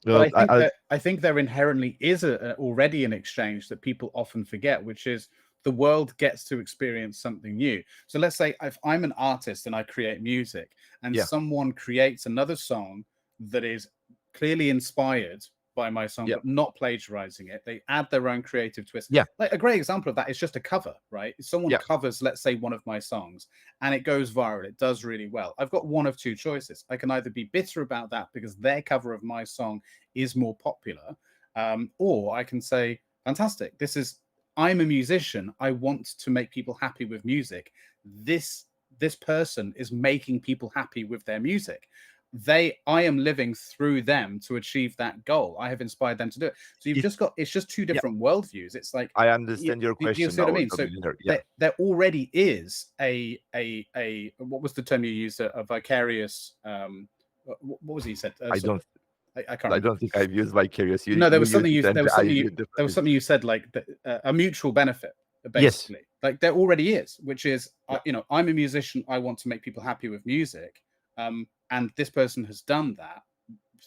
I think there inherently is already an exchange that people often forget, which is the world gets to experience something new. So let's say if I'm an artist and I create music, and someone creates another song that is clearly inspired by my song, but not plagiarizing it. They add their own creative twist. Like a great example of that is just a cover, right? If someone covers, let's say, one of my songs, and it goes viral, it does really well. I've got one of two choices. I can either be bitter about that because their cover of my song is more popular, or I can say, fantastic, I'm a musician. I want to make people happy with music. This person is making people happy with their music. I am living through them to achieve that goal. I have inspired them to do it. So it's just two different worldviews. It's like, I understand your question. You see what I mean? So there already is a what was the term you used? A vicarious. What was it you said? I can't remember. I don't think I've used vicarious. There was something you said, like a mutual benefit, basically. Like there already is, which is, I'm a musician. I want to make people happy with music. And this person has done that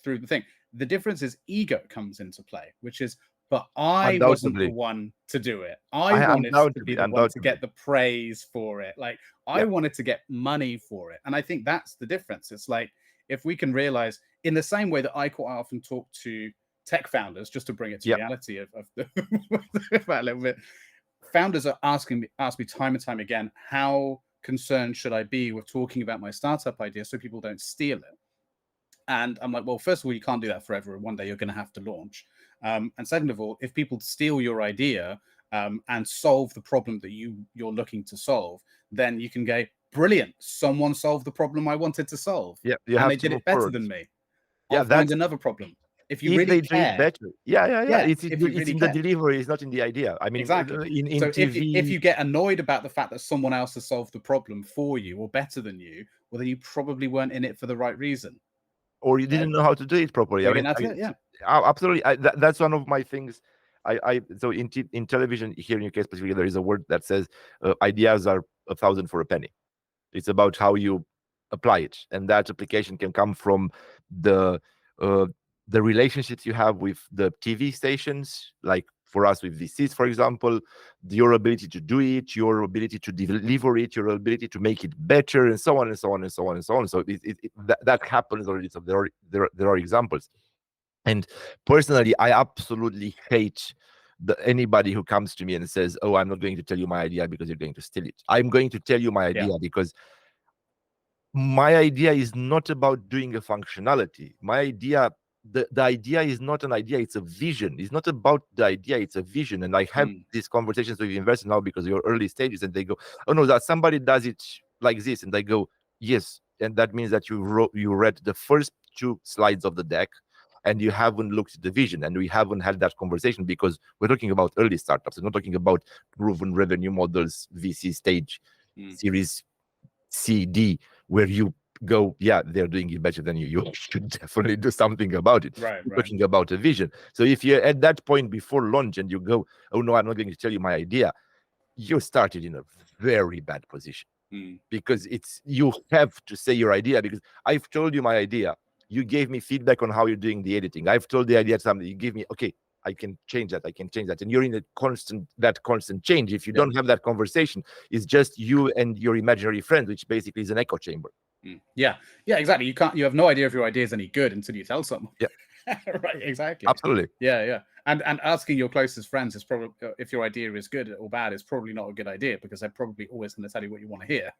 through the thing. The difference is ego comes into play, which is, but I wasn't the one to do it. I wanted to be the one to get the praise for it. Like I wanted to get money for it. And I think that's the difference. It's like, if we can realize, in the same way that I quite often talk to tech founders, just to bring it to reality of a little bit, founders are ask me time and time again, how concerned should I be with talking about my startup idea so people don't steal it? And I'm like, well, first of all, you can't do that forever. One day you're going to have to launch. And second of all, if people steal your idea and solve the problem that you're looking to solve, then you can go, brilliant, someone solved the problem I wanted to solve. And they did it better than me. I'll find another problem. If you really care, better. It's in the delivery, it's not in the idea. I mean, exactly. In so TV... if you get annoyed about the fact that someone else has solved the problem for you or better than you, well, then you probably weren't in it for the right reason, or you didn't know how to do it properly. Absolutely. That's one of my things. So in television here in UK specifically, there is a word that says ideas are 1,000 for a penny. It's about how you apply it, and that application can come from the relationships you have with the TV stations, like for us with VCs, for example, your ability to do it, your ability to deliver it, your ability to make it better, and so on and so on and so on and so on. So that happens already. So there are examples. And personally, I absolutely hate anybody who comes to me and says, "Oh, I'm not going to tell you my idea because you're going to steal it." I'm going to tell you my idea because my idea is not about doing a functionality. My idea, the idea is not an idea, it's a vision. It's not about the idea, it's a vision. And I have these conversations with investors now because you're early stages, and they go, oh no, that somebody does it like this. And I go, yes. And that means that you read the first 2 slides of the deck and you haven't looked at the vision, and we haven't had that conversation because we're talking about early startups. We're not talking about proven revenue models, VC stage, series C, D, where you go, yeah, they're doing it better than you. You should definitely do something about it. Right. We're talking about a vision. So if you're at that point before launch and you go, oh no, I'm not going to tell you my idea, you started in a very bad position. Because you have to say your idea, because I've told you my idea. You gave me feedback on how you're doing the editing. I've told the idea something. You give me, okay, I can change that. I can change that. And you're in a constant change. If you don't have that conversation, it's just you and your imaginary friend, which basically is an echo chamber. Yeah, exactly. You have no idea if your idea is any good until you tell someone. Yeah. Right, exactly. Absolutely. Yeah. And asking your closest friends is probably, if your idea is good or bad, is probably not a good idea, because they're probably always going to tell you what you want to hear.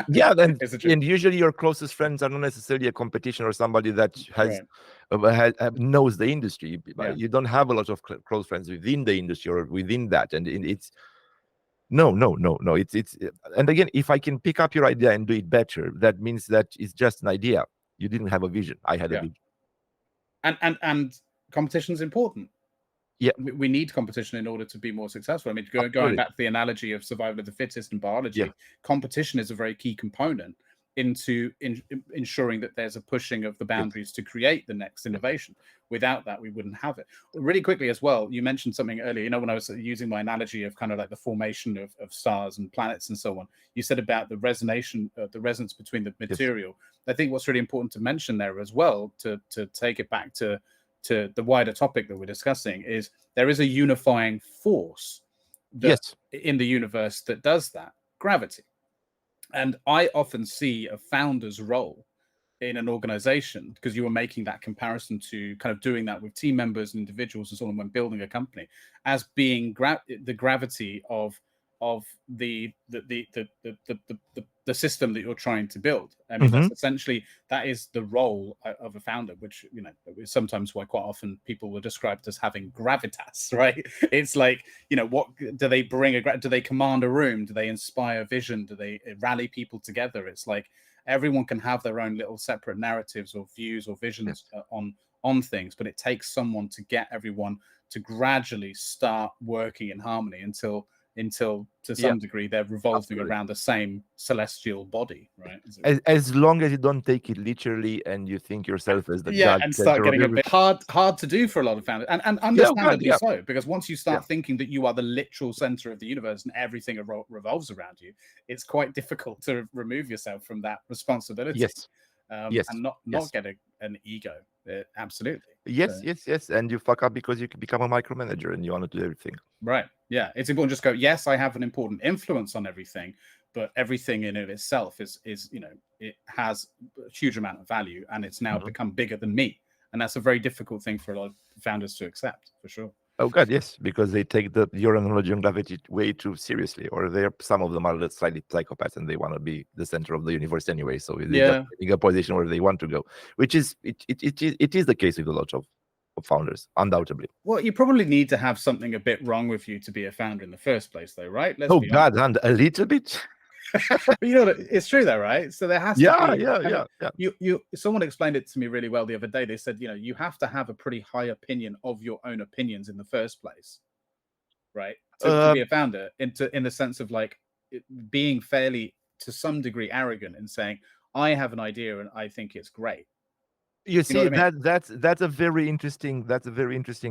Yeah, and usually your closest friends are not necessarily a competition or somebody that has knows the industry. You don't have a lot of close friends within the industry or within that, and it's no. It's and again, if I can pick up your idea and do it better, that means that it's just an idea. You didn't have a vision. I had a vision. And competition is important. Yeah, we need competition in order to be more successful. I mean, going back to the analogy of survival of the fittest in biology, competition is a very key component into ensuring that there's a pushing of the boundaries to create the next innovation. Without that, we wouldn't have it. Really quickly as well, you mentioned something earlier, when I was using my analogy of kind of like the formation of stars and planets and so on, you said about the resonance between the material. I think what's really important to mention there as well, to take it back to the wider topic that we're discussing, is there is a unifying force in the universe that does that: gravity. And I often see a founder's role in an organization, because you were making that comparison to kind of doing that with team members and individuals and so on when building a company, as being the gravity of the system that you're trying to build. I mean, that's essentially, that is the role of a founder, which is sometimes why quite often people were described as having gravitas, right? It's like, what do they bring? Do they command a room? Do they inspire vision? Do they rally people together? It's like everyone can have their own little separate narratives or views or visions on things, but it takes someone to get everyone to gradually start working in harmony until to some degree they're revolving around the same celestial body, right? As long as you don't take it literally and you think yourself as the god, and start getting a bit hard to do for a lot of founders, and understandably so, because once you start thinking that you are the literal center of the universe and everything revolves around you, it's quite difficult to remove yourself from that responsibility. And not get an ego. Absolutely. Yes. And you fuck up because you can become a micromanager and you want to do everything. Right. Yeah. It's important to just go, yes, I have an important influence on everything, but everything in it itself is it has a huge amount of value, and it's now become bigger than me. And that's a very difficult thing for a lot of founders to accept, for sure. Oh God, yes, because they take your analogy on gravity way too seriously, or some of them are slightly psychopaths and they want to be the center of the universe anyway. So they're in a position where they want to go, which is it is the case with a lot of founders, undoubtedly. Well, you probably need to have something a bit wrong with you to be a founder in the first place, though, right? God, and a little bit. It's true though, right? So there has to be. Someone explained it to me really well the other day. They said, you have to have a pretty high opinion of your own opinions in the first place, right? To be a founder, in the sense of like being fairly, to some degree, arrogant and saying, I have an idea and I think it's great. You see, that's a very interesting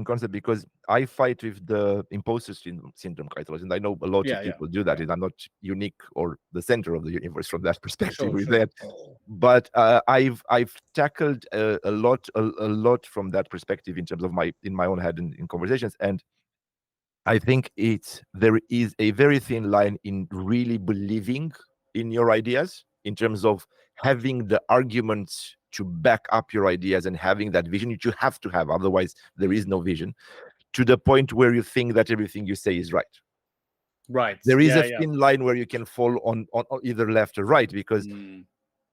concept, because I fight with the imposter syndrome quite a lot, and I know a lot of people do that. And I'm not unique or the center of the universe from that perspective with that. But I've tackled a lot from that perspective in terms of in my own head and in conversations, and I think there is a very thin line in really believing in your ideas, in terms of having the arguments to back up your ideas and having that vision, which you have to have, otherwise there is no vision, to the point where you think that everything you say is right. Right. There is a thin line where you can fall on either left or right, because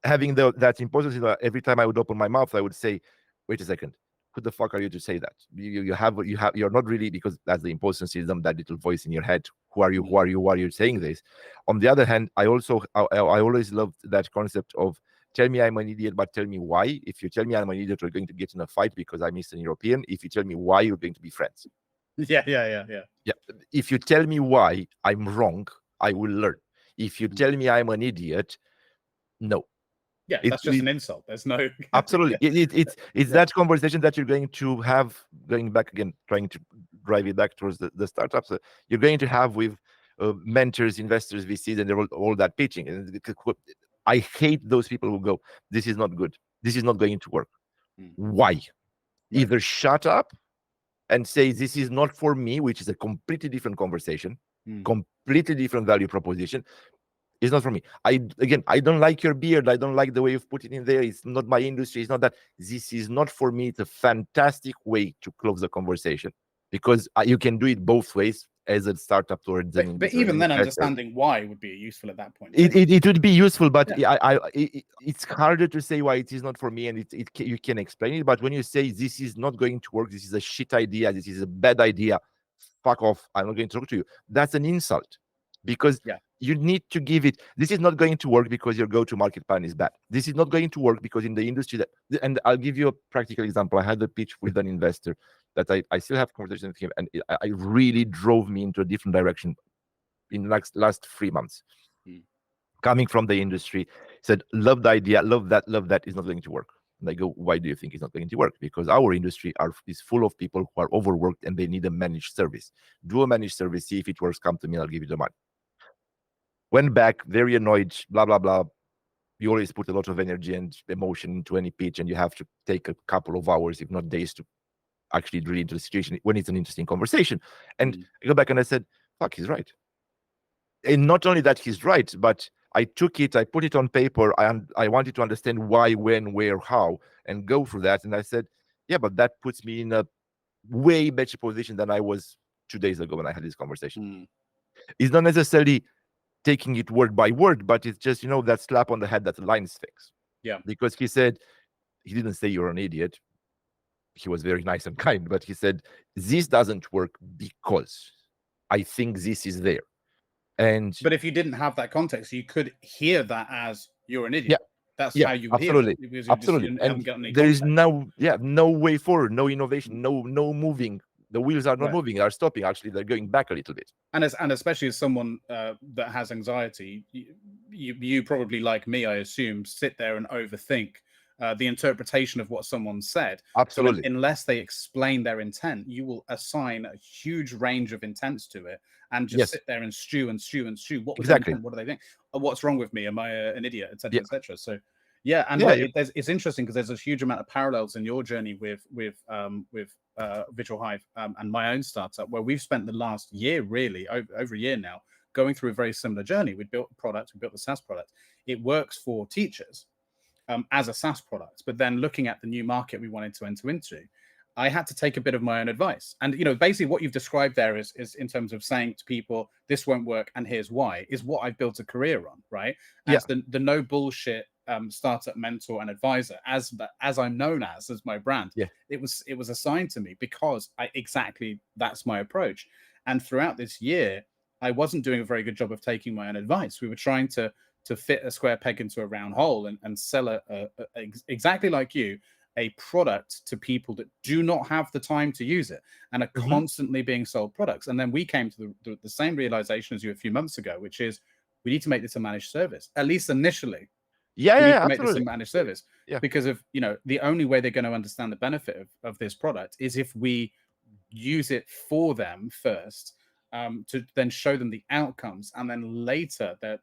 having that imposter, every time I would open my mouth, I would say, wait a second, who the fuck are you to say that? You're not really, because that's the imposter syndrome, that little voice in your head. Who are you? Who are you? Why are you saying this? On the other hand, I always loved that concept of, tell me I'm an idiot, but tell me why. If you tell me I'm an idiot, we're going to get in a fight because I'm Eastern European. If you tell me why, you're going to be friends. Yeah. If you tell me why I'm wrong, I will learn. If you tell me I'm an idiot, no. Yeah, that's just an insult. There's no absolutely. It's that conversation that you're going to have, going back again, trying to drive it back towards the startups. You're going to have with mentors, investors, VCs, and they're all that pitching. And I hate those people who go, this is not good. This is not going to work. Why? Right. Either shut up and say, this is not for me, which is a completely different conversation, completely different value proposition. It's not for me. I don't like your beard. I don't like the way you've put it in there. It's not my industry. It's not that. This is not for me. It's a fantastic way to close the conversation, because you can do it both ways as a startup towards but even then, understanding why would be useful at that point. It would be useful, but it's harder to say why it is not for me, and you can explain it. But when you say this is not going to work, this is a shit idea, this is a bad idea, fuck off, I'm not going to talk to you. That's an insult, because you need to give it. This is not going to work because your go-to-market plan is bad. This is not going to work because in the industry and I'll give you a practical example. I had a pitch with an investor that I still have conversations with him, and I really drove me into a different direction in last 3 months. Coming from the industry, said, love the idea, love that, is not going to work. And I go, why do you think it's not going to work? Because our industry is full of people who are overworked and they need a managed service. Do a managed service, see if it works, come to me, I'll give you the money. Went back, very annoyed, blah, blah, blah. You always put a lot of energy and emotion into any pitch, and you have to take a couple of hours, if not days, to actually drill into the situation when it's an interesting conversation. And I go back and I said, fuck, he's right. And not only that he's right, but I took it, I put it on paper, I wanted to understand why, when, where, how, and go through that. And I said, yeah, but that puts me in a way better position than I was 2 days ago when I had this conversation. It's not necessarily taking it word by word, but it's just, that slap on the head that aligns things. Yeah. Because he said, he didn't say you're an idiot. He was very nice and kind, but he said, this doesn't work because I think this is there. But if you didn't have that context, you could hear that as you're an idiot. That's how you would absolutely hear it. Absolutely. And there is no way forward, no innovation, no moving. The wheels are not moving, they are stopping. Actually, they're going back a little bit. And especially as someone that has anxiety, you probably, like me, I assume, sit there and overthink the interpretation of what someone said. Absolutely. So unless they explain their intent, you will assign a huge range of intents to it and just sit there and stew. What was exactly? What do they think? What's wrong with me? Am I an idiot? Etc. Etc. So it's interesting because there's a huge amount of parallels in your journey with Visual Hive and my own startup, where we've spent the last year, really over a year now, going through a very similar journey. We built a product, we built the SaaS product. It works for teachers as a SaaS product, but then looking at the new market we wanted to enter into, I had to take a bit of my own advice. And basically what you've described there is in terms of saying to people, this won't work and here's why, is what I've built a career on, right? As the no bullshit startup mentor and advisor, as I'm known as my brand. It was assigned to me because that's my approach. And throughout this year, I wasn't doing a very good job of taking my own advice. We were trying to fit a square peg into a round hole and sell exactly like you, a product to people that do not have the time to use it and are constantly being sold products. And then we came to the same realization as you a few months ago, which is we need to make this a managed service, at least initially. Make this a managed service because of the only way they're going to understand the benefit of this product is if we use it for them first, to then show them the outcomes, and then later they're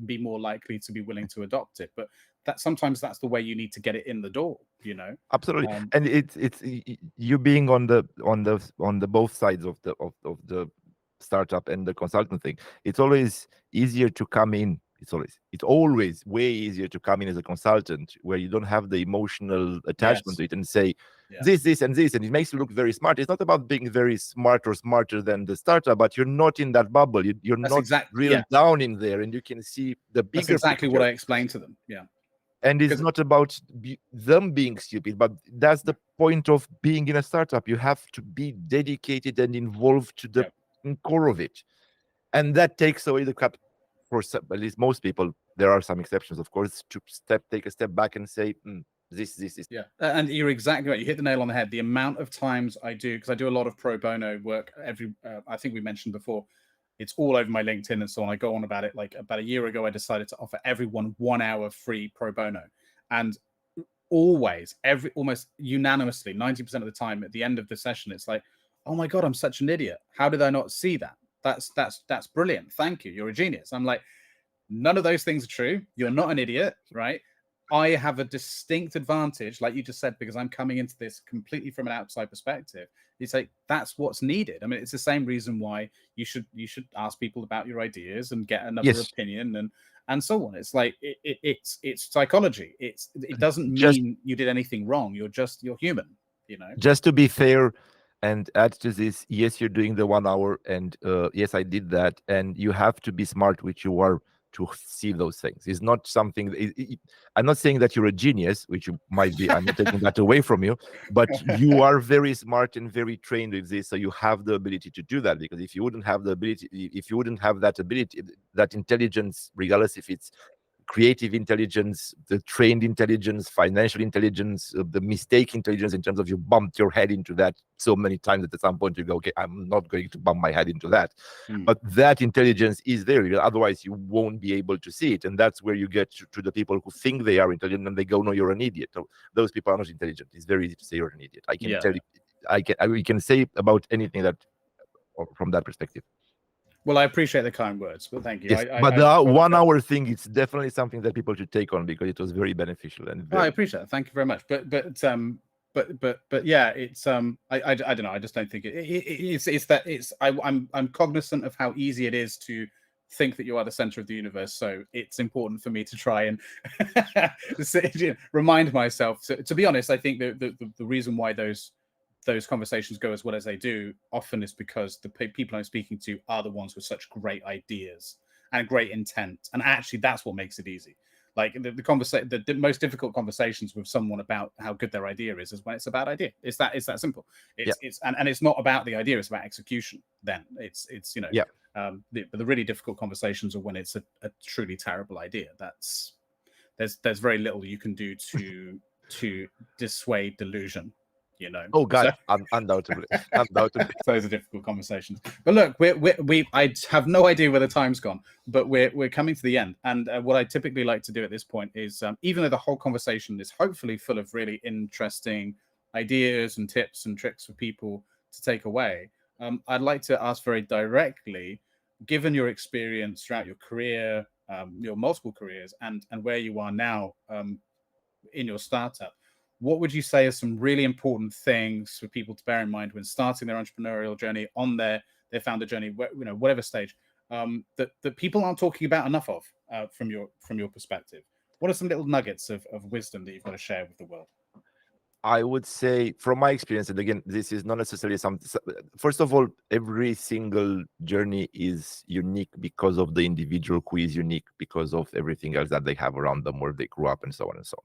be more likely to be willing to adopt it. But sometimes that's the way you need to get it in the door. Absolutely. And it's you being on the both sides of the startup and the consultant thing. It's always easier to come in. It's always way easier to come in as a consultant where you don't have the emotional attachment to it and say this, and it makes you look very smart. It's not about being very smart or smarter than the startup, but you're not in that bubble. You're not real down in there, and you can see the bigger. That's exactly what I explained to them. And it's not about them being stupid, but that's the point of being in a startup. You have to be dedicated and involved to the core of it. And that takes away the crap for at least most people. There are some exceptions, of course, to take a step back and say, this is. Yeah, and you're exactly right. You hit the nail on the head. The amount of times I do, because I do a lot of pro bono work I think we mentioned before, it's all over my LinkedIn and so on. I go on about it. Like about a year ago, I decided to offer everyone 1 hour free pro bono. And almost unanimously, 90% of the time at the end of the session, it's like, oh my God, I'm such an idiot. How did I not see that? That's brilliant. Thank you. You're a genius. I'm like, none of those things are true. You're not an idiot, right? I have a distinct advantage, like you just said, because I'm coming into this completely from an outside perspective. It's like, that's what's needed. I mean, it's the same reason why you should ask people about your ideas and get another opinion and so on. It's like it's psychology. It doesn't mean you did anything wrong. You're human, you know. Just to be fair and add to this, yes, you're doing the 1 hour, and yes, I did that, and you have to be smart, which you are, to see those things. It's not something I'm not saying that you're a genius, which you might be. I'm not taking that away from you, but you are very smart and very trained with this, so you have the ability to do that. Because if you wouldn't have the ability, if you wouldn't have that ability, that intelligence, regardless if it's creative intelligence, the trained intelligence, financial intelligence, the mistake intelligence, in terms of you bumped your head into that so many times that at some point you go, okay, I'm not going to bump my head into that. But that intelligence is there. Otherwise, you won't be able to see it. And that's where you get to the people who think they are intelligent and they go, no, you're an idiot. So those people are not intelligent. It's very easy to say you're an idiot. I can tell you, we can say about anything that from that perspective. Well, I appreciate the kind words, but thank you. Yes, but the 1 hour thing, it's definitely something that people should take on, because it was very beneficial. And I appreciate it. Thank you very much. But yeah, it's I don't know. I just don't think I'm cognizant of how easy it is to think that you are the center of the universe. So it's important for me to try and remind myself. To be honest, I think the reason why those conversations go as well as they do often is because the people I'm speaking to are the ones with such great ideas and great intent, and actually that's what makes it easy. Like the most difficult conversations with someone about how good their idea is when it's a bad idea. It's that simple. And it's not about the idea, it's about execution. Then it's the really difficult conversations are when it's a truly terrible idea. There's very little you can do to dissuade delusion. You know. Oh God, undoubtedly. Those are difficult conversations. But look, I have no idea where the time's gone, but we're coming to the end. And what I typically like to do at this point is, even though the whole conversation is hopefully full of really interesting ideas and tips and tricks for people to take away, I'd like to ask very directly, given your experience throughout your career, your multiple careers, and where you are now in your startup, what would you say are some really important things for people to bear in mind when starting their entrepreneurial journey, on their founder journey, whatever stage, that people aren't talking about enough of from your perspective? What are some little nuggets of wisdom that you've got to share with the world? I would say, from my experience, and again, this is not necessarily first of all, every single journey is unique because of the individual who is unique, because of everything else that they have around them, where they grew up, and so on and so on.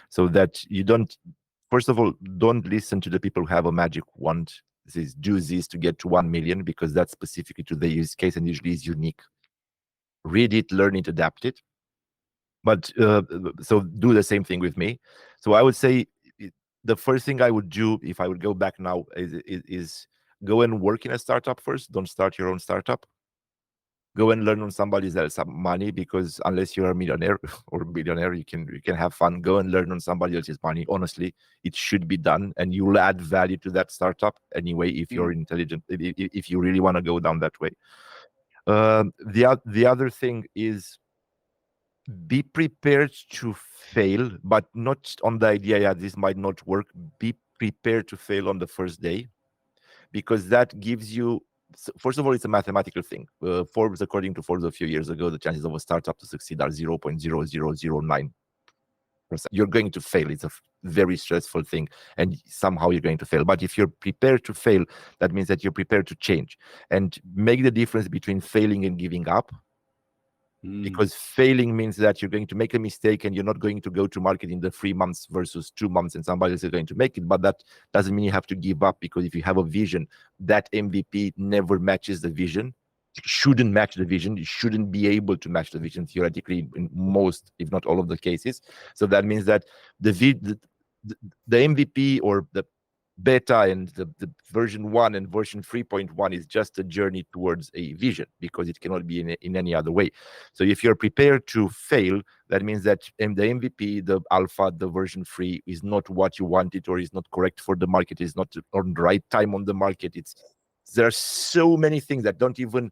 So that you don't, first of all, don't listen to the people who have a magic wand. Do this to get to 1 million, because that's specifically to the use case and usually is unique. Read it, learn it, adapt it. But so do the same thing with me. So I would say the first thing I would do if I would go back now is go and work in a startup first. Don't start your own startup. Go and learn on somebody else's money, because unless you're a millionaire or billionaire, you can have fun. Go and learn on somebody else's money. Honestly, it should be done, and you'll add value to that startup anyway if you're intelligent. If you really want to go down that way. The other thing is, be prepared to fail, but not on the idea, this might not work. Be prepared to fail on the first day, because that gives you, first of all, it's a mathematical thing. Forbes, according to Forbes a few years ago, the chances of a startup to succeed are 0.0009%. You're going to fail. It's a very stressful thing, and somehow you're going to fail. But if you're prepared to fail, that means that you're prepared to change and make the difference between failing and giving up. Because failing means that you're going to make a mistake and you're not going to go to market in the 3 months versus 2 months and somebody else is going to make it. But that doesn't mean you have to give up, because if you have a vision, that MVP never matches the vision. It shouldn't match the vision. You shouldn't be able to match the vision theoretically in most, if not all of the cases. So that means that the MVP or the beta and the version 1 and version 3.1 is just a journey towards a vision, because it cannot be in any other way. So if you're prepared to fail, that means that the MVP, the alpha, the version 3 is not what you wanted, or is not correct for the market, is not on the right time on the market. There are so many things that don't even,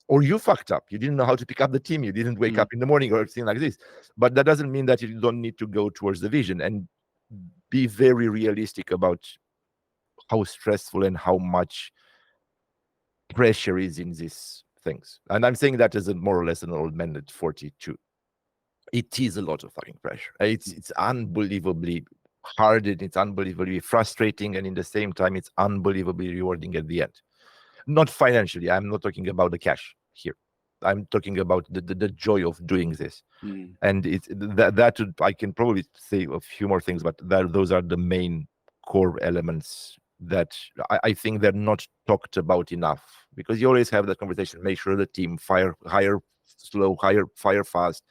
or you fucked up, you didn't know how to pick up the team, you didn't wake up in the morning or anything like this. But that doesn't mean that you don't need to go towards the vision, and be very realistic about how stressful and how much pressure is in these things. And I'm saying that as more or less an old man at 42. It is a lot of fucking pressure. It's unbelievably hard, and it's unbelievably frustrating, and in the same time it's unbelievably rewarding at the end. Not financially, I'm not talking about the cash here. I'm talking about the joy of doing this. And it's that I can probably say a few more things, but those are the main core elements that I think they're not talked about enough, because you always have that conversation. Make sure the team hire slow, fire fast,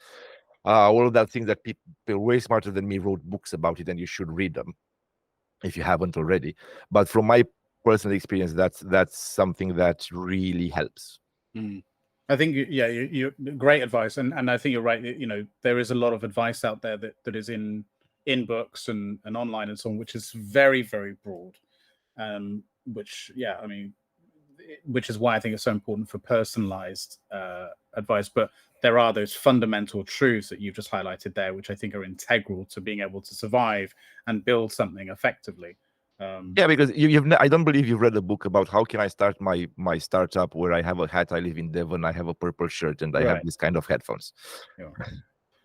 all of that things that people way smarter than me wrote books about it, and you should read them if you haven't already. But from my personal experience, that's something that really helps. I think you great advice, and I think you're right. You know, there is a lot of advice out there that is in books and online and so on, which is very, very broad. Which is why I think it's so important for personalized advice. But there are those fundamental truths that you've just highlighted there, which I think are integral to being able to survive and build something effectively. Because I don't believe you've read a book about how can I start my startup where I have a hat, I live in Devon, I have a purple shirt, and I have this kind of headphones.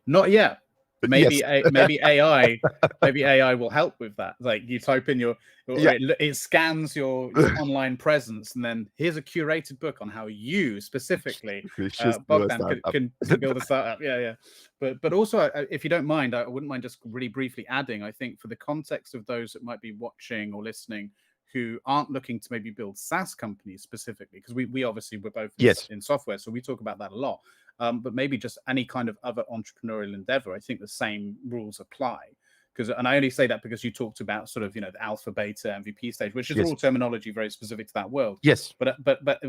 Not yet. Maybe Yes. maybe AI will help with that. Like, you type in it scans your online presence, and then here's a curated book on how you specifically, Bogdan, can build a startup. But also, if you don't mind, I wouldn't mind just really briefly adding, I think for the context of those that might be watching or listening who aren't looking to maybe build SaaS companies specifically, because we obviously we're both in software, so we talk about that a lot. But maybe just any kind of other entrepreneurial endeavor, I think the same rules apply. And I only say that because you talked about sort of, the alpha, beta, MVP stage, which is all terminology very specific to that world. Yes. But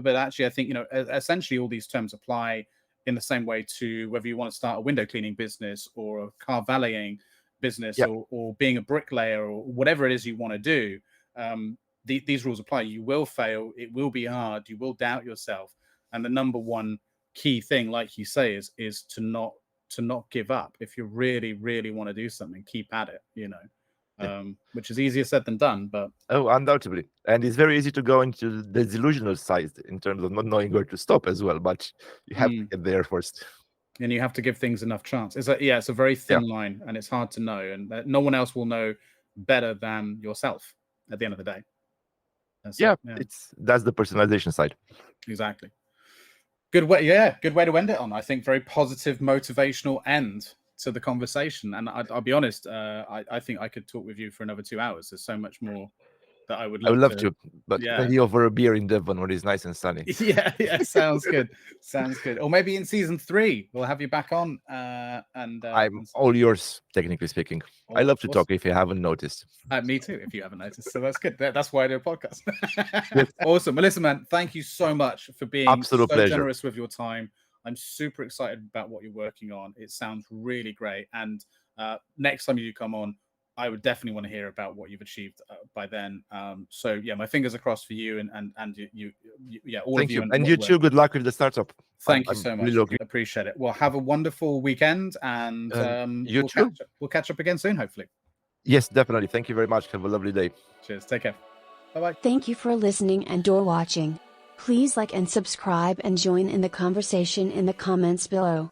actually, I think, essentially all these terms apply in the same way to whether you want to start a window cleaning business or a car valeting business or being a bricklayer or whatever it is you want to do. These rules apply. You will fail. It will be hard. You will doubt yourself. And the number one key thing, like you say, is to not give up. If you really, really want to do something, keep at it, which is easier said than done. But undoubtedly. And it's very easy to go into the delusional side in terms of not knowing where to stop as well, but you have to get there first. And you have to give things enough chance. It's a very thin line, and it's hard to know, and no one else will know better than yourself at the end of the day. That's the personalization side. Exactly. Good way to end it on. I think very positive, motivational end to the conversation. And I'll be honest, I think I could talk with you for another 2 hours. There's so much more that I would love to, but maybe over a beer in Devon when it's nice and sunny. Sounds good. Sounds good. Or maybe in season 3 we'll have you back on. And I'm all yours, technically speaking. I love to talk if you haven't noticed. Me too, if you haven't noticed. So that's good. That's why I do a podcast. Awesome. Well, listen, man, thank you so much for being so generous with your time. I'm super excited about what you're working on. It sounds really great. And next time you do come on, I would definitely want to hear about what you've achieved by then. So my fingers are crossed for you and you all Thank of you. And you too. Good luck with the startup. Thank you so much. Really appreciate it. Well, have a wonderful weekend, and we'll catch up again soon, hopefully. Yes, definitely. Thank you very much. Have a lovely day. Cheers. Take care. Bye-bye. Thank you for listening and/or watching. Please like and subscribe and join in the conversation in the comments below.